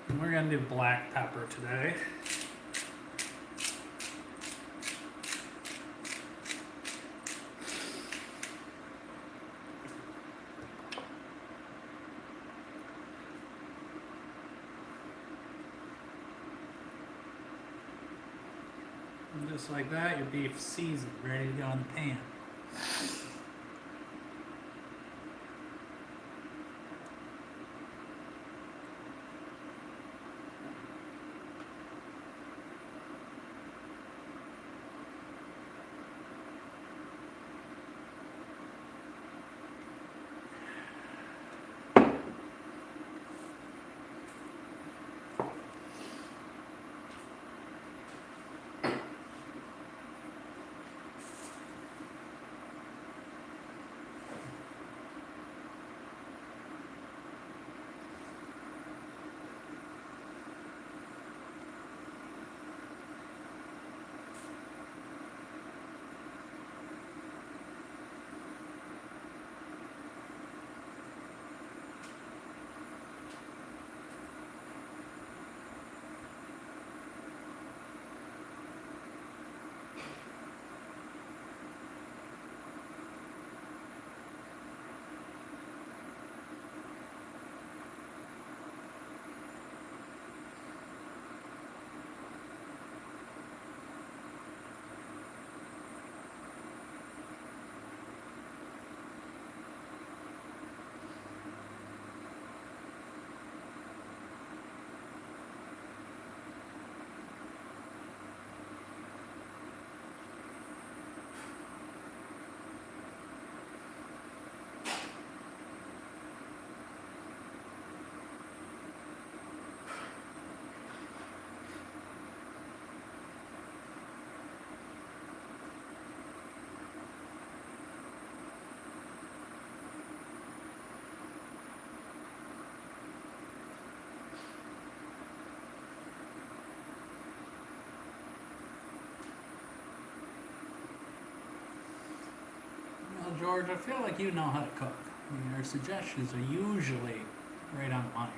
And we're going to do black pepper today. And just like that, your beef's seasoned, ready to go in the pan. George, I feel like you know how to cook. I mean, your suggestions are usually right on the money.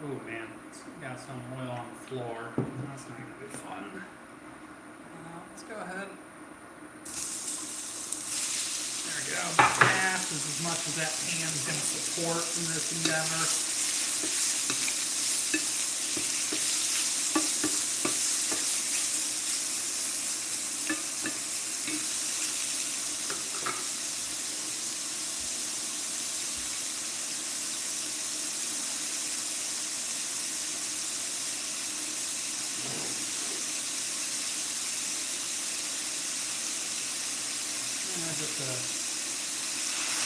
Oh man, it's got some oil on the floor. That's not gonna be fun. Let's go ahead. There we go. Half is as much as that pan's gonna support in this endeavor. Just a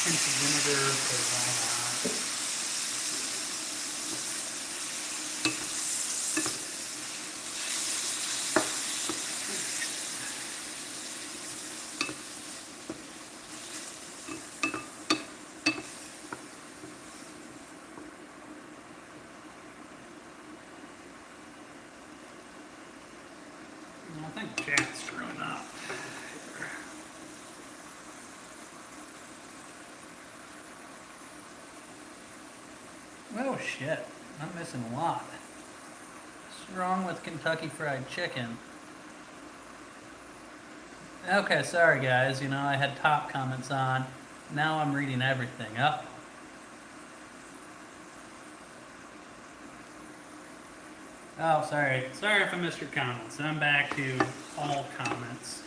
pinch of vinegar, because why not? I think Jack's screwing up. Oh shit, I'm missing a lot. What's wrong with Kentucky Fried Chicken? Okay, sorry guys, you know, I had top comments on. Now I'm reading everything up. Oh, sorry. Sorry if I missed your comments. I'm back to all comments.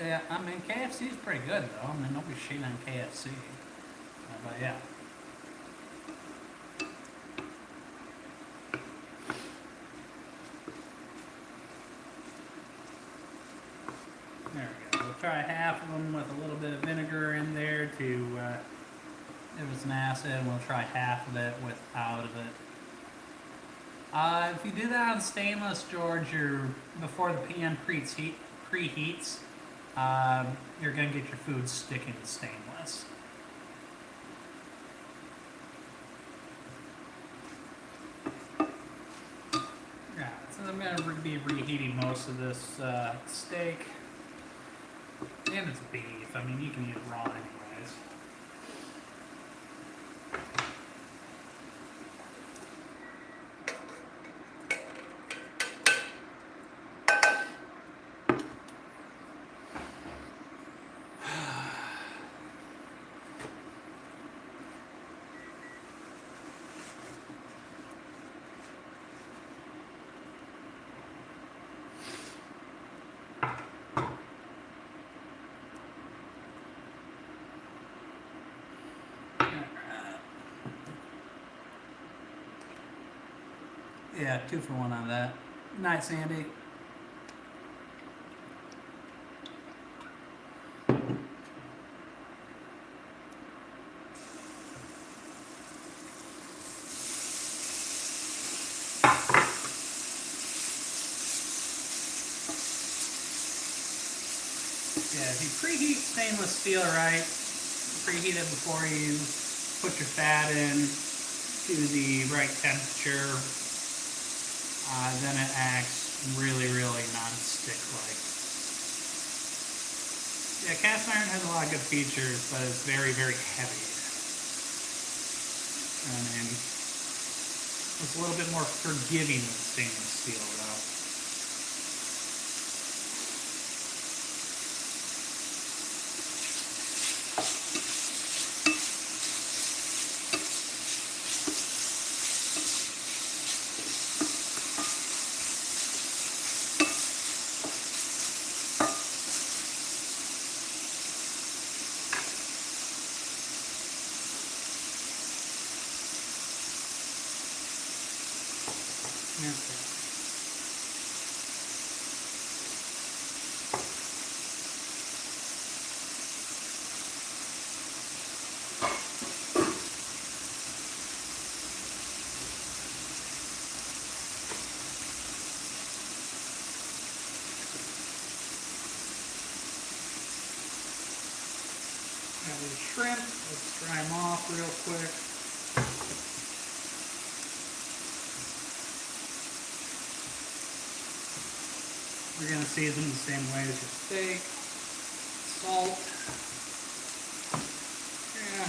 Yeah, I mean, KFC's pretty good, though. I mean, nobody's shitting on KFC. But yeah. There we go. We'll try half of them with a little bit of vinegar in there to, if it's an acid, we'll try half of it without of it. If you do that on stainless, George, before the pan preheats, you're going to get your food sticking to stainless. Yeah, so I'm going to be reheating most of this steak. And it's beef. I mean, you can eat it raw anyways. Yeah, 2 for 1 on that. Night, Sandy. Yeah, if you preheat stainless steel right, preheat it before you put your fat in to the right temperature, then it acts really, really non-stick-like. has a lot of good features, but it's very, very heavy. I mean, it's a little bit more forgiving than stainless steel, though. The shrimp, let's dry them off real quick. We're going to season the same way as your steak. Salt. Yeah,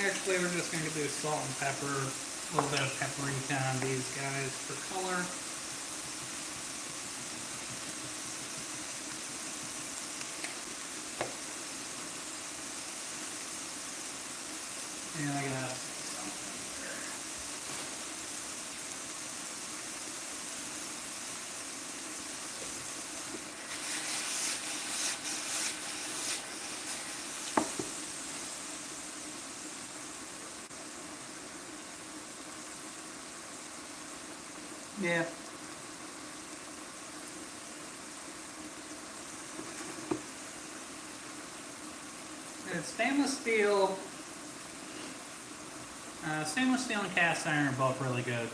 actually we're just going to do salt and pepper, a little bit of paprika on these guys for color. And I got something there. Yeah. It's stainless steel. Stainless steel and cast iron are both really good.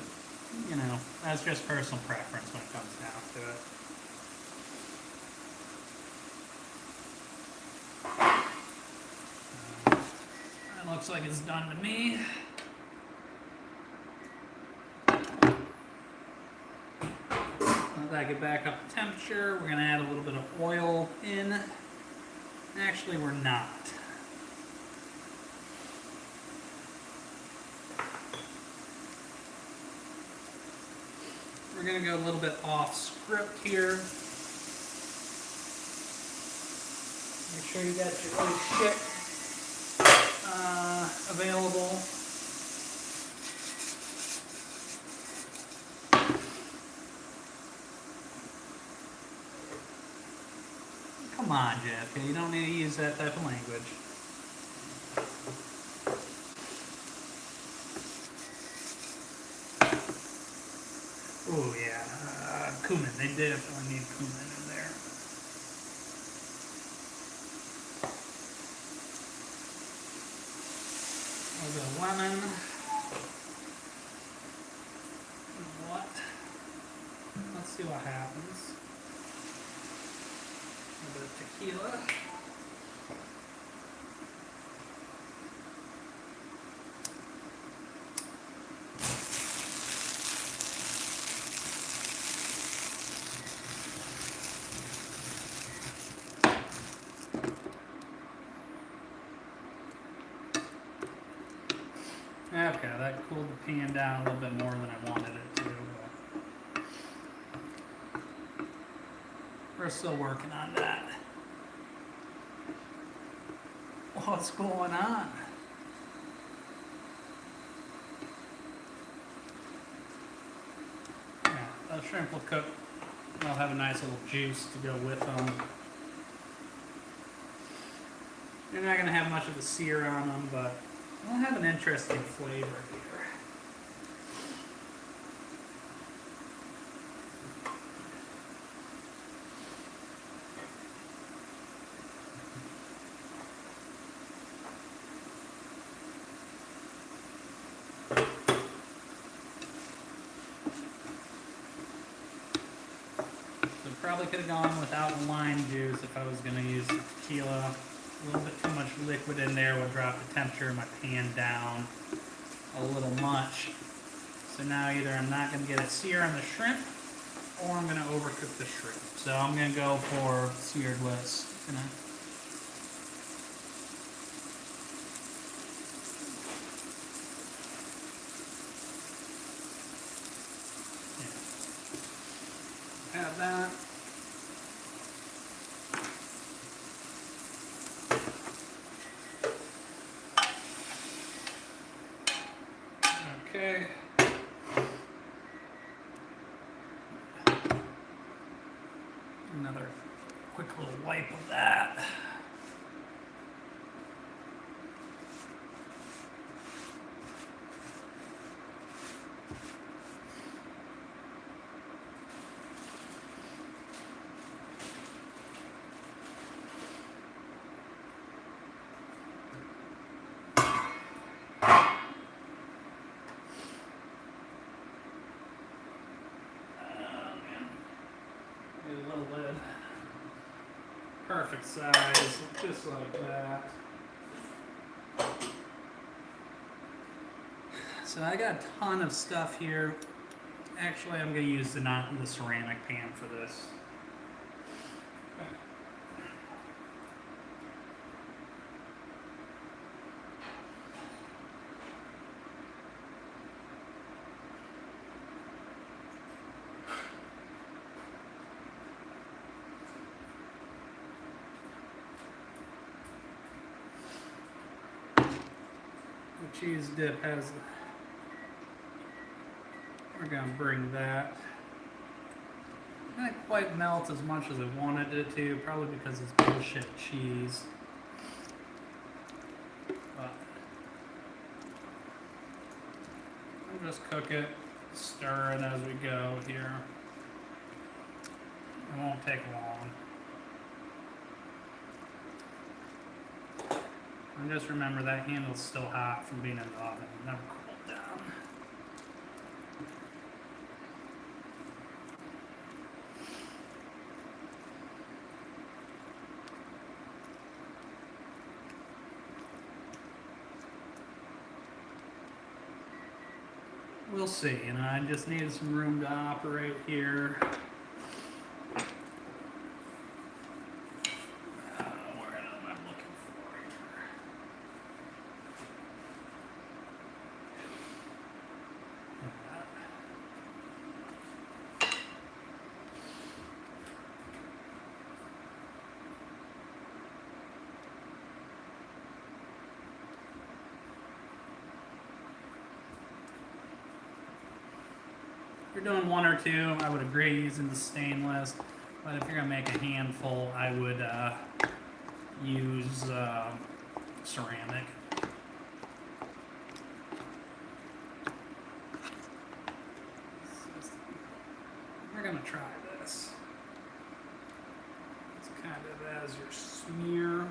You know, that's just personal preference when it comes down to it. That looks like it's done to me. Let that get back up to temperature. We're going to add a little bit of oil in. Actually, we're not. We're going to go a little bit off script here. Make sure you got your own shit available. Come on, Jeff. You don't need to use that type of language. Oh yeah, cumin. They definitely need cumin in there. A little bit of lemon. What? Let's see what happens. A little bit of tequila. Okay, that cooled the pan down a little bit more than I wanted it to. But we're still working on that. What's going on? Yeah, the shrimp will cook. They'll have a nice little juice to go with them. You're not going to have much of a sear on them, but they'll have an interesting flavor here. So probably could have gone without lime juice if I was going to use the tequila. A little bit too much liquid in there would drop the temperature of my pan down a little much. So now either I'm not going to get a sear on the shrimp or I'm going to overcook the shrimp. So I'm going to go for seared less. Another quick little wipe of that. A little lid. Perfect size, just like that. So I got a ton of stuff here. Actually, I'm going to use the ceramic pan for this. The cheese dip has, we're going to bring that. It didn't quite melt as much as I wanted it to, probably because it's bullshit cheese. But I'll just cook it, stir it as we go here. It won't take long. And just remember that handle's still hot from being in the oven. It never cooled down. We'll see, you know, I just needed some room to operate here. Where am I looking for here? If you're doing one or two, I would agree using the stainless. But if you're gonna make a handful, I would use ceramic. We're gonna try this. It's kind of as your smear.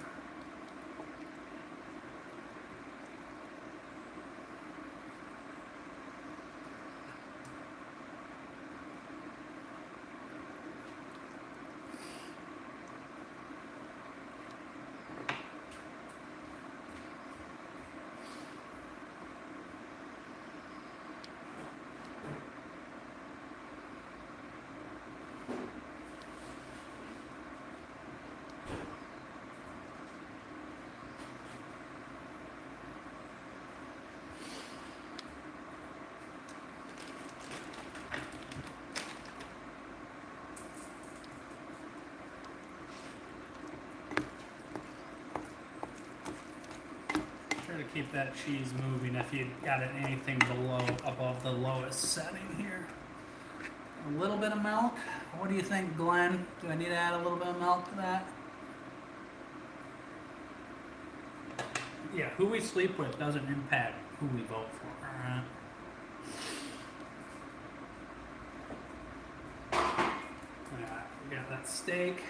Keep that cheese moving if you got it anything above the lowest setting here. A little bit of milk. What do you think, Glenn? Do I need to add a little bit of milk to that? Yeah, who we sleep with doesn't impact who we vote for, alright? Yeah, we got that steak.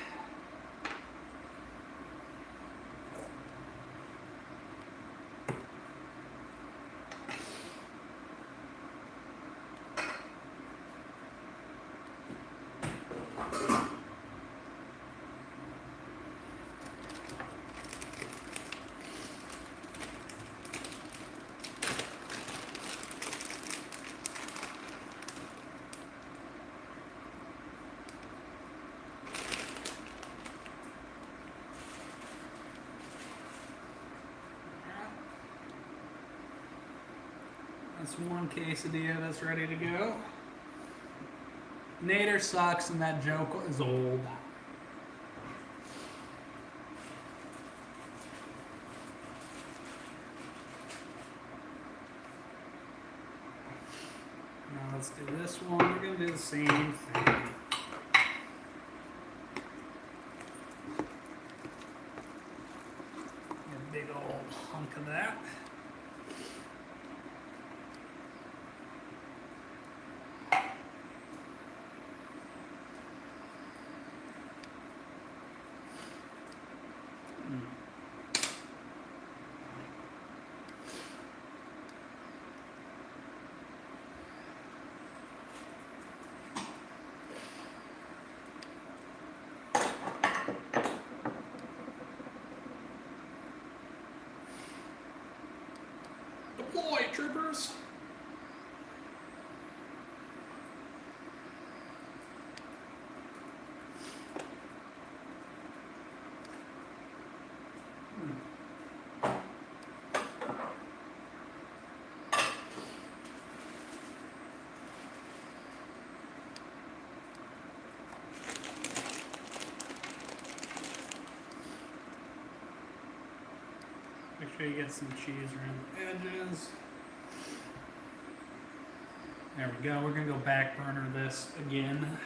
That's one quesadilla that's ready to go. Nader sucks and that joke is old. Now let's do this one. We're going to do the same thing. chunk of that. Deploy, troopers! Make sure you get some cheese around the edges. There we go. We're going to go back burner this again.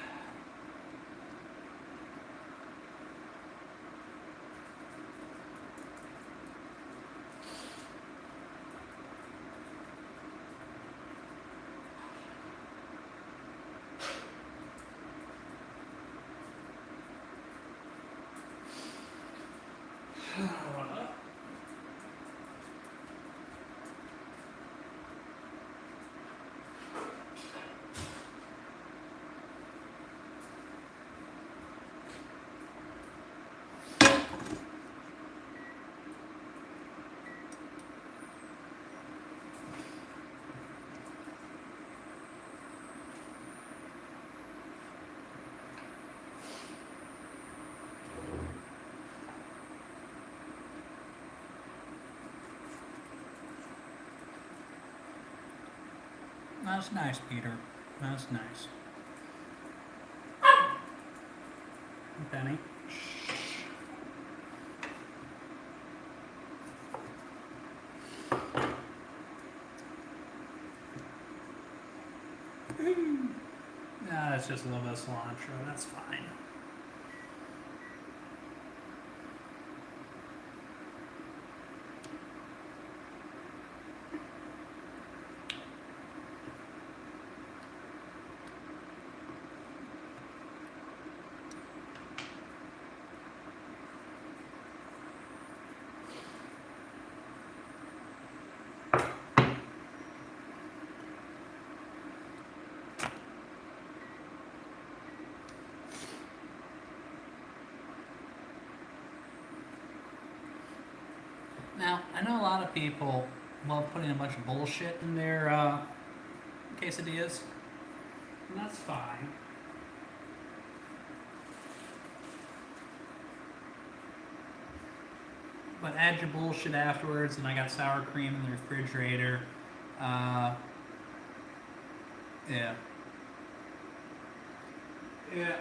That's nice, Peter. That's nice. Benny. Nah, it's just a little bit of cilantro. That's fine. Now, I know a lot of people love putting a bunch of bullshit in their quesadillas, and that's fine. But add your bullshit afterwards, and I got sour cream in the refrigerator. Yeah. Yeah.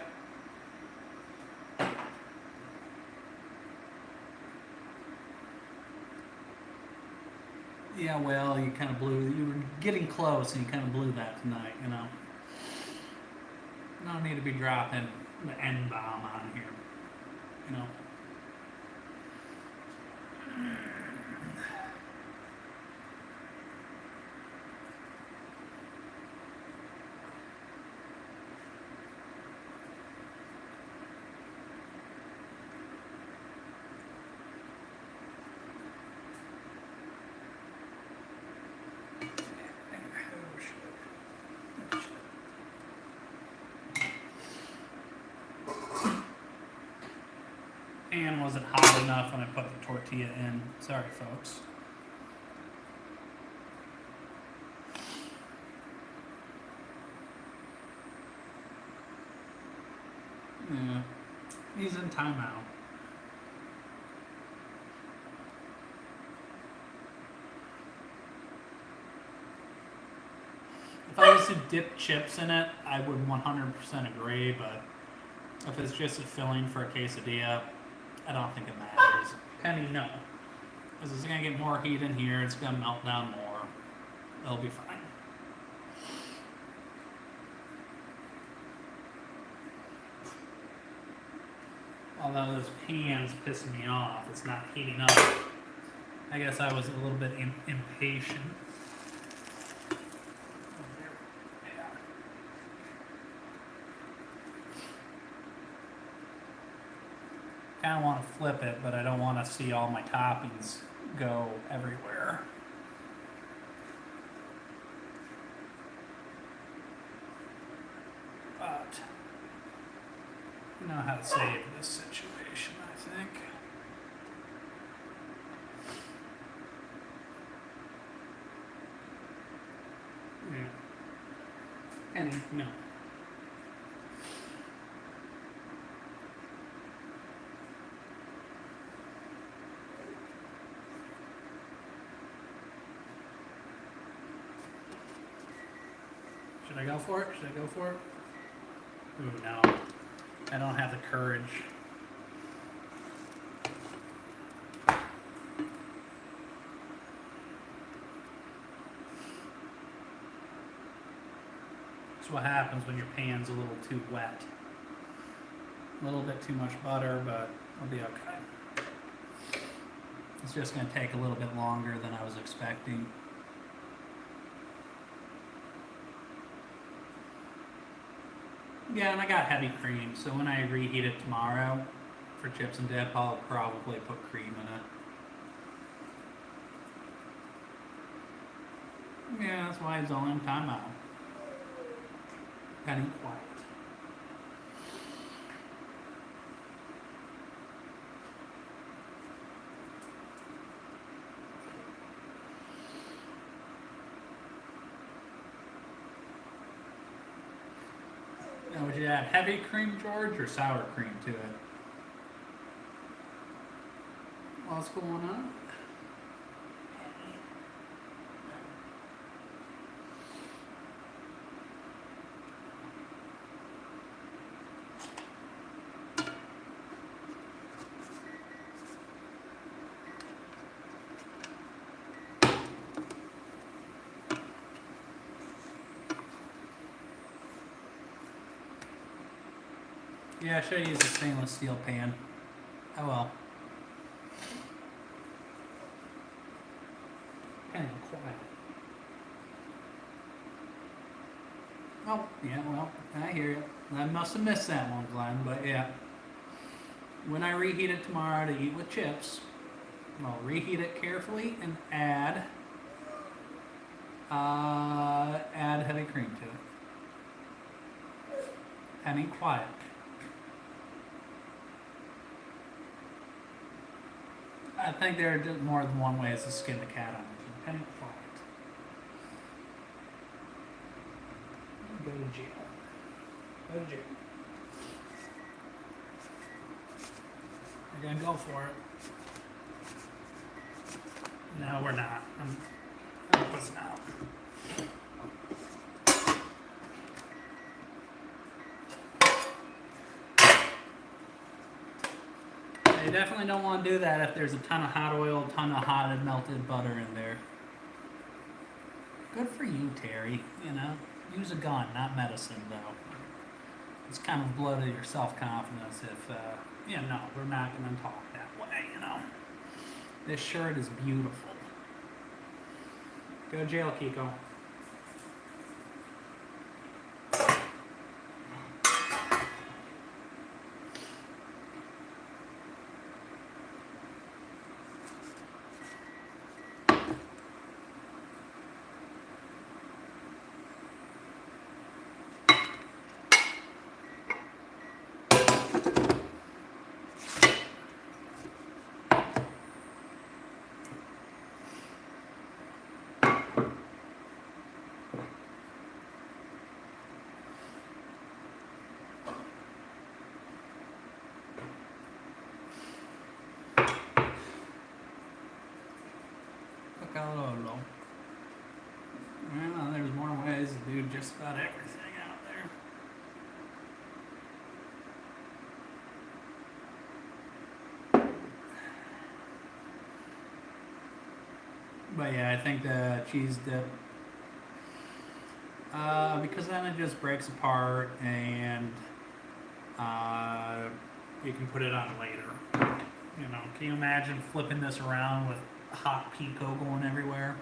Yeah, well, you kind of you were getting close and you kind of blew that tonight, you know. No need to be dropping the N-bomb on here, you know. Pan wasn't hot enough when I put the tortilla in. Sorry, folks. Yeah, he's in timeout. If I was to dip chips in it, I would 100% agree, but if it's just a filling for a quesadilla, I don't think it matters. Penny, no. Because it's going to get more heat in here, it's going to melt down more. It'll be fine. Although this pan's pissing me off, it's not heating up I guess I was a little bit impatient. Kind of want to flip it, but I don't want to see all my toppings go everywhere. But I know how to save this situation, I think. Yeah. And no. Should I go for it? Should I go for it? Ooh, no. I don't have the courage. That's what happens when your pan's a little too wet. A little bit too much butter, but it'll be okay. It's just going to take a little bit longer than I was expecting. Yeah, and I got heavy cream, so when I reheat it tomorrow for chips and dip, I'll probably put cream in it. Yeah, that's why it's only in timeout. Penny quiet. Now, would you add heavy cream, George, or sour cream to it? What's going on? Yeah, I should have used a stainless steel pan. Oh well. Kind of quiet. Oh, yeah, well, I hear you. I must have missed that one, Glenn, but yeah. When I reheat it tomorrow to eat with chips, I'll reheat it carefully and add heavy cream to it. Penny quiet. I think there are just more than one way to skin the cat on it. Penny quiet. Go to jail. Go to jail. We're gonna go for it. No, we're not. I was not. You definitely don't want to do that if there's a ton of hot oil, ton of hot and melted butter in there. Good for you, Terry. You know, use a gun, not medicine, though. It's kind of a blow to your self-confidence if, no, we're not going to talk that way, you know. This shirt is beautiful. Go to jail, Kiko. Well, there's more ways to do just about everything out there. But yeah, I think the cheese dip, because then it just breaks apart and you can put it on later. You know, can you imagine flipping this around with hot pico going everywhere.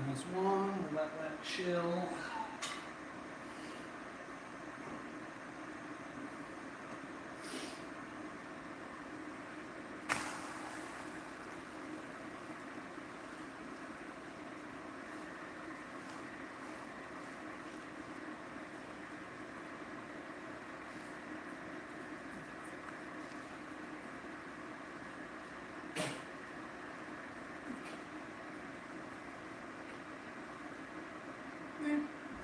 There's one, we'll let that chill.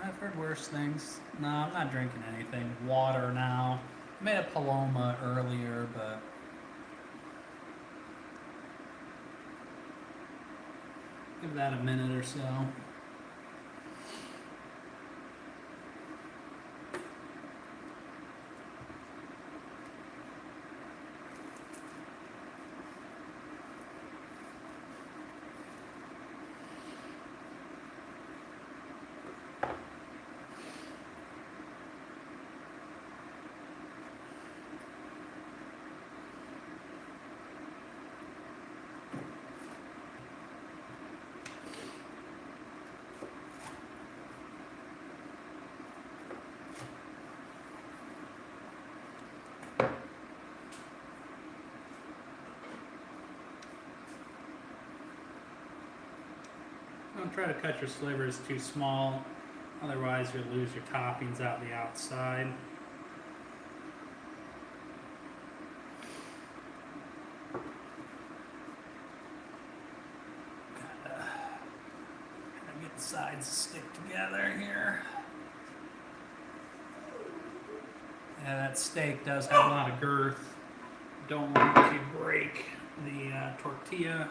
I've heard worse things. No, I'm not drinking anything. Water now. I made a Paloma earlier, but give that a minute or so. Don't try to cut your slivers too small, otherwise you'll lose your toppings out the outside. Gotta get the sides to stick together here. Yeah, that steak does have a lot of girth. Don't want to break the tortilla.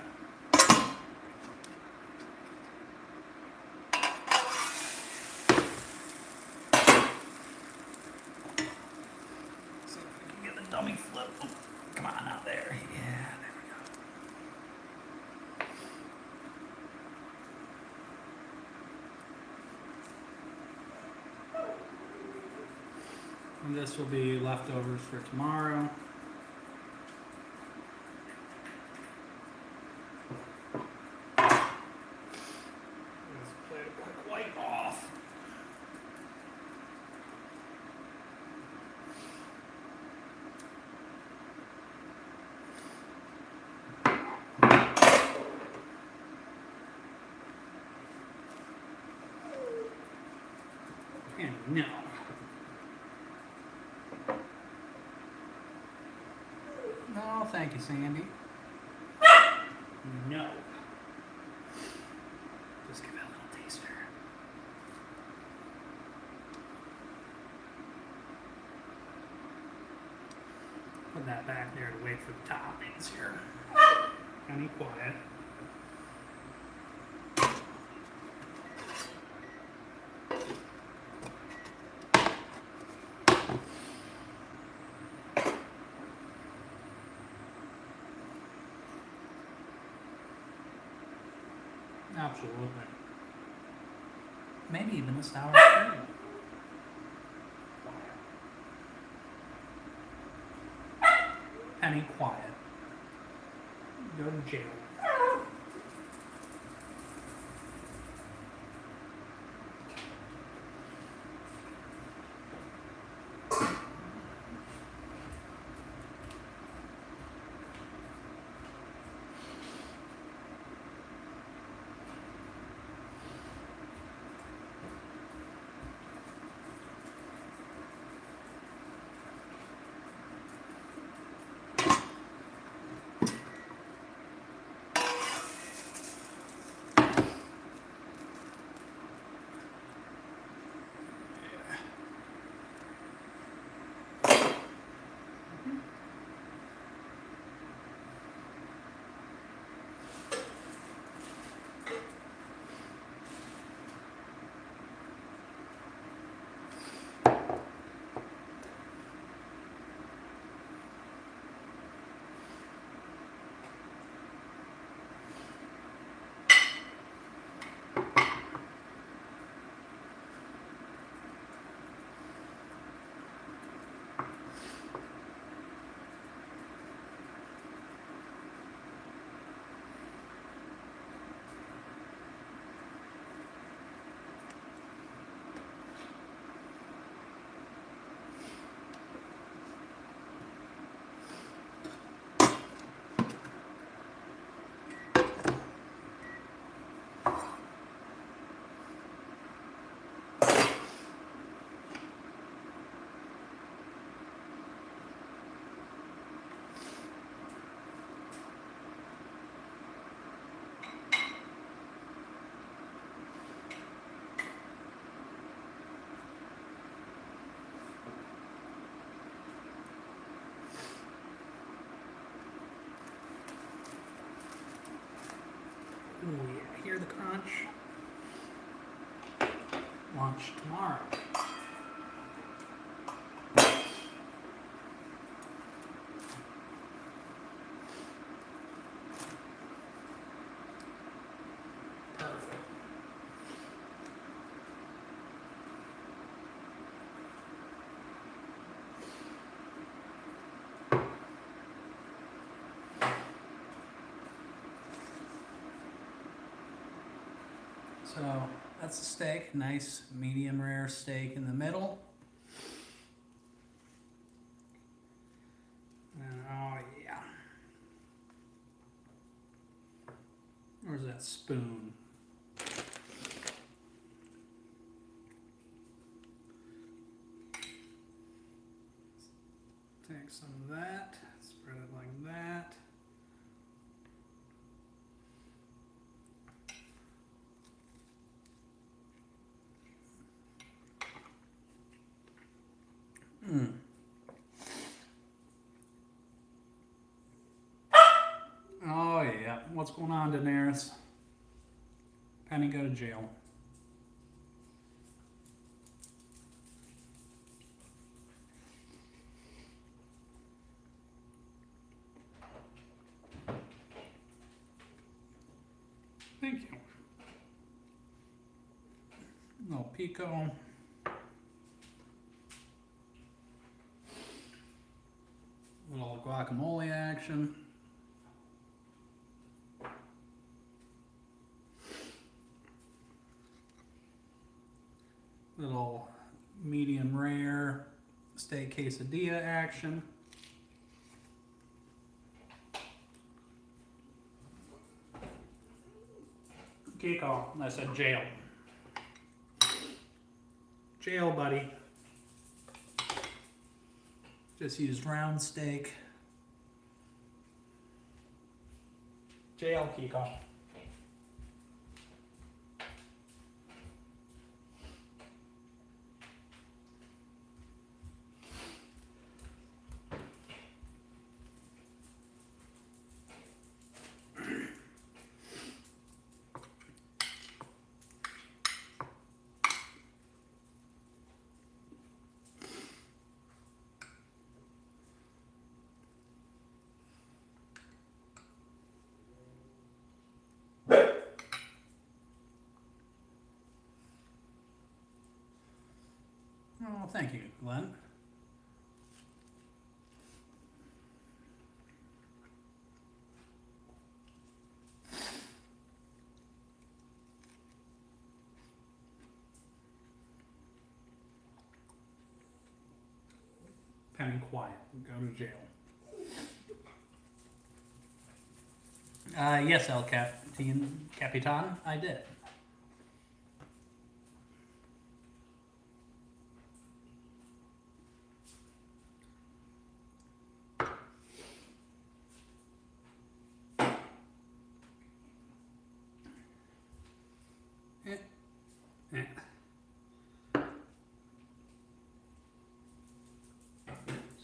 Dummy flip. Oh, come on out there. Yeah, there we go. And this will be leftovers for tomorrow. Let's play a quick wipe off. And no. No, thank you, Sandy. No. Just give it a little taster. Put that back there to wait for the toppings here. Kind of quiet. Absolutely. Maybe even a sour cream. Penny, quiet. Go to jail. lunch tomorrow. Perfect. So that's the steak, nice medium rare steak in the middle. And oh yeah. Where's that spoon? Take some of that, spread it like that. Oh yeah, what's going on, Daenerys? Penny, go to jail. Thank you. A little pico. A little guacamole action. Little medium rare steak quesadilla action. Kiko, I said jail. Jail, buddy. Just used round steak. Jail, Kiko. Oh, thank you, Glenn. Penny, quiet. Go to jail. Yes, El Capitan, I did.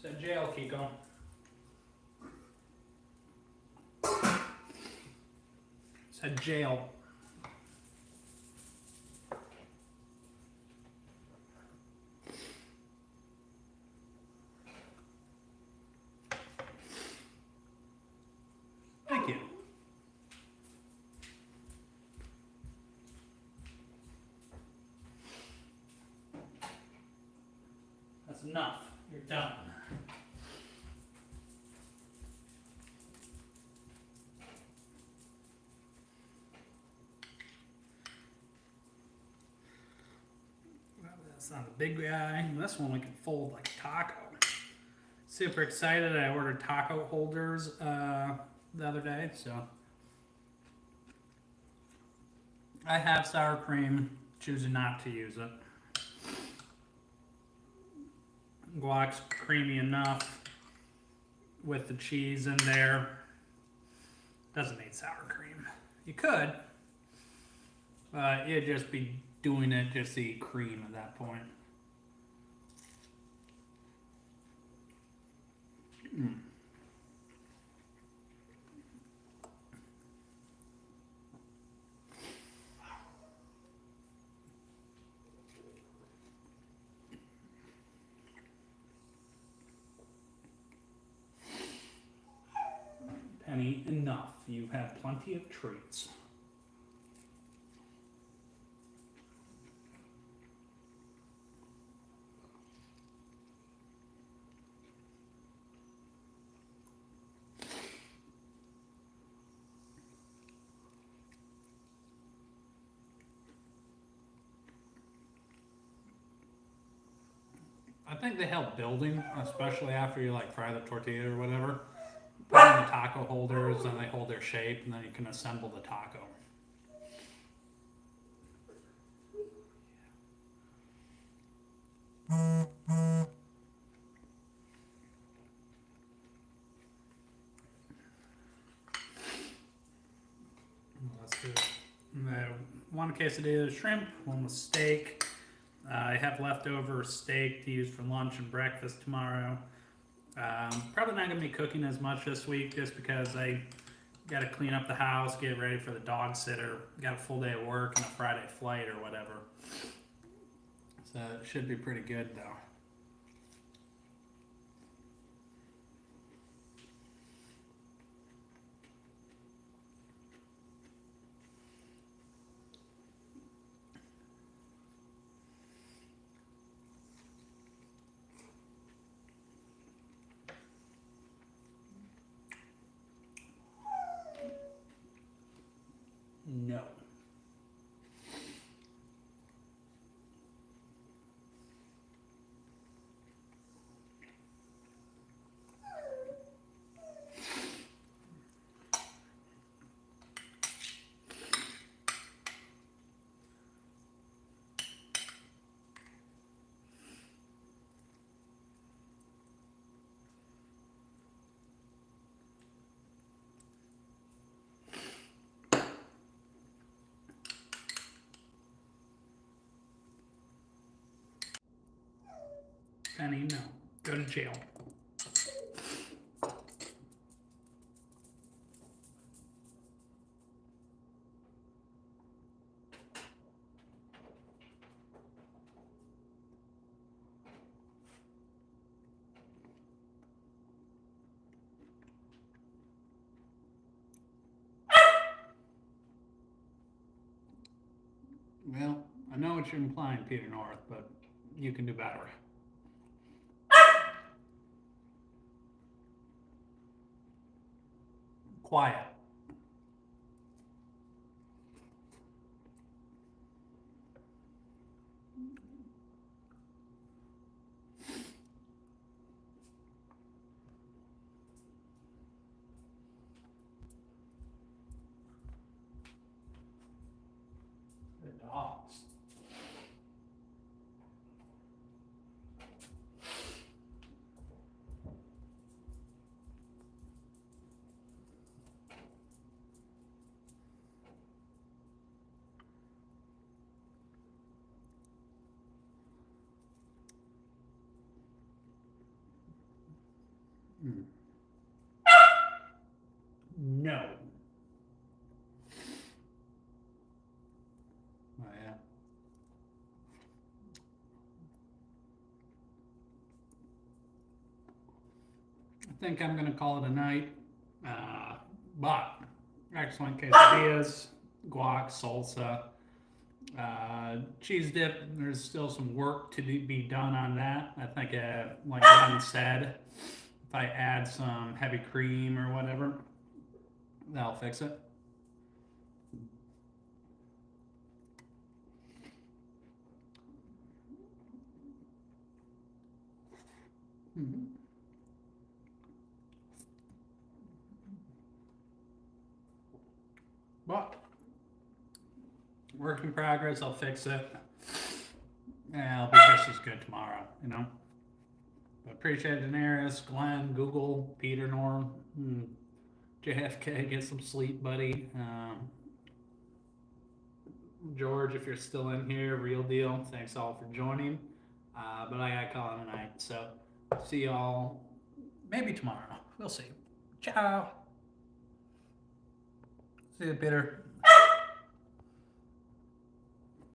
Said jail, Kiko. Said jail. Thank you. That's enough. You're done. Well, that's not a big guy. This one we can fold like a taco. Super excited. I ordered taco holders the other day, so I have sour cream, choosing not to use it. Guac's creamy enough with the cheese in there. Doesn't need sour cream. You could, but it'd just be doing it just to eat cream at that point. enough. You have plenty of treats. I think they help building, especially after you like fry the tortilla or whatever. Put in the taco holders, and they hold their shape, and then you can assemble the taco. Let's do one quesadilla of shrimp, one with steak. I have leftover steak to use for lunch and breakfast tomorrow. Probably not going to be cooking as much this week just because I got to clean up the house, get ready for the dog sitter. Got a full day of work and a Friday flight or whatever. So it should be pretty good though. No. Penny, no. Go to jail. Well, I know what you're implying, Peter North, but you can do better. Quiet. The dogs. No. Oh, yeah. I think I'm going to call it a night. But excellent quesadillas, guac, salsa, cheese dip. There's still some work to be done on that. I think, like Glenn said, if I add some heavy cream or whatever, that'll fix it. Mm-hmm. But work in progress. I'll fix it. Yeah, I'll be just as good tomorrow, you know. But appreciate Daenerys, Glenn, Google, Peter, Norm, JFK. Get some sleep, buddy. George, if you're still in here, real deal. Thanks all for joining. But I gotta call it a night. So see y'all maybe tomorrow. We'll see. Ciao. See you, Peter.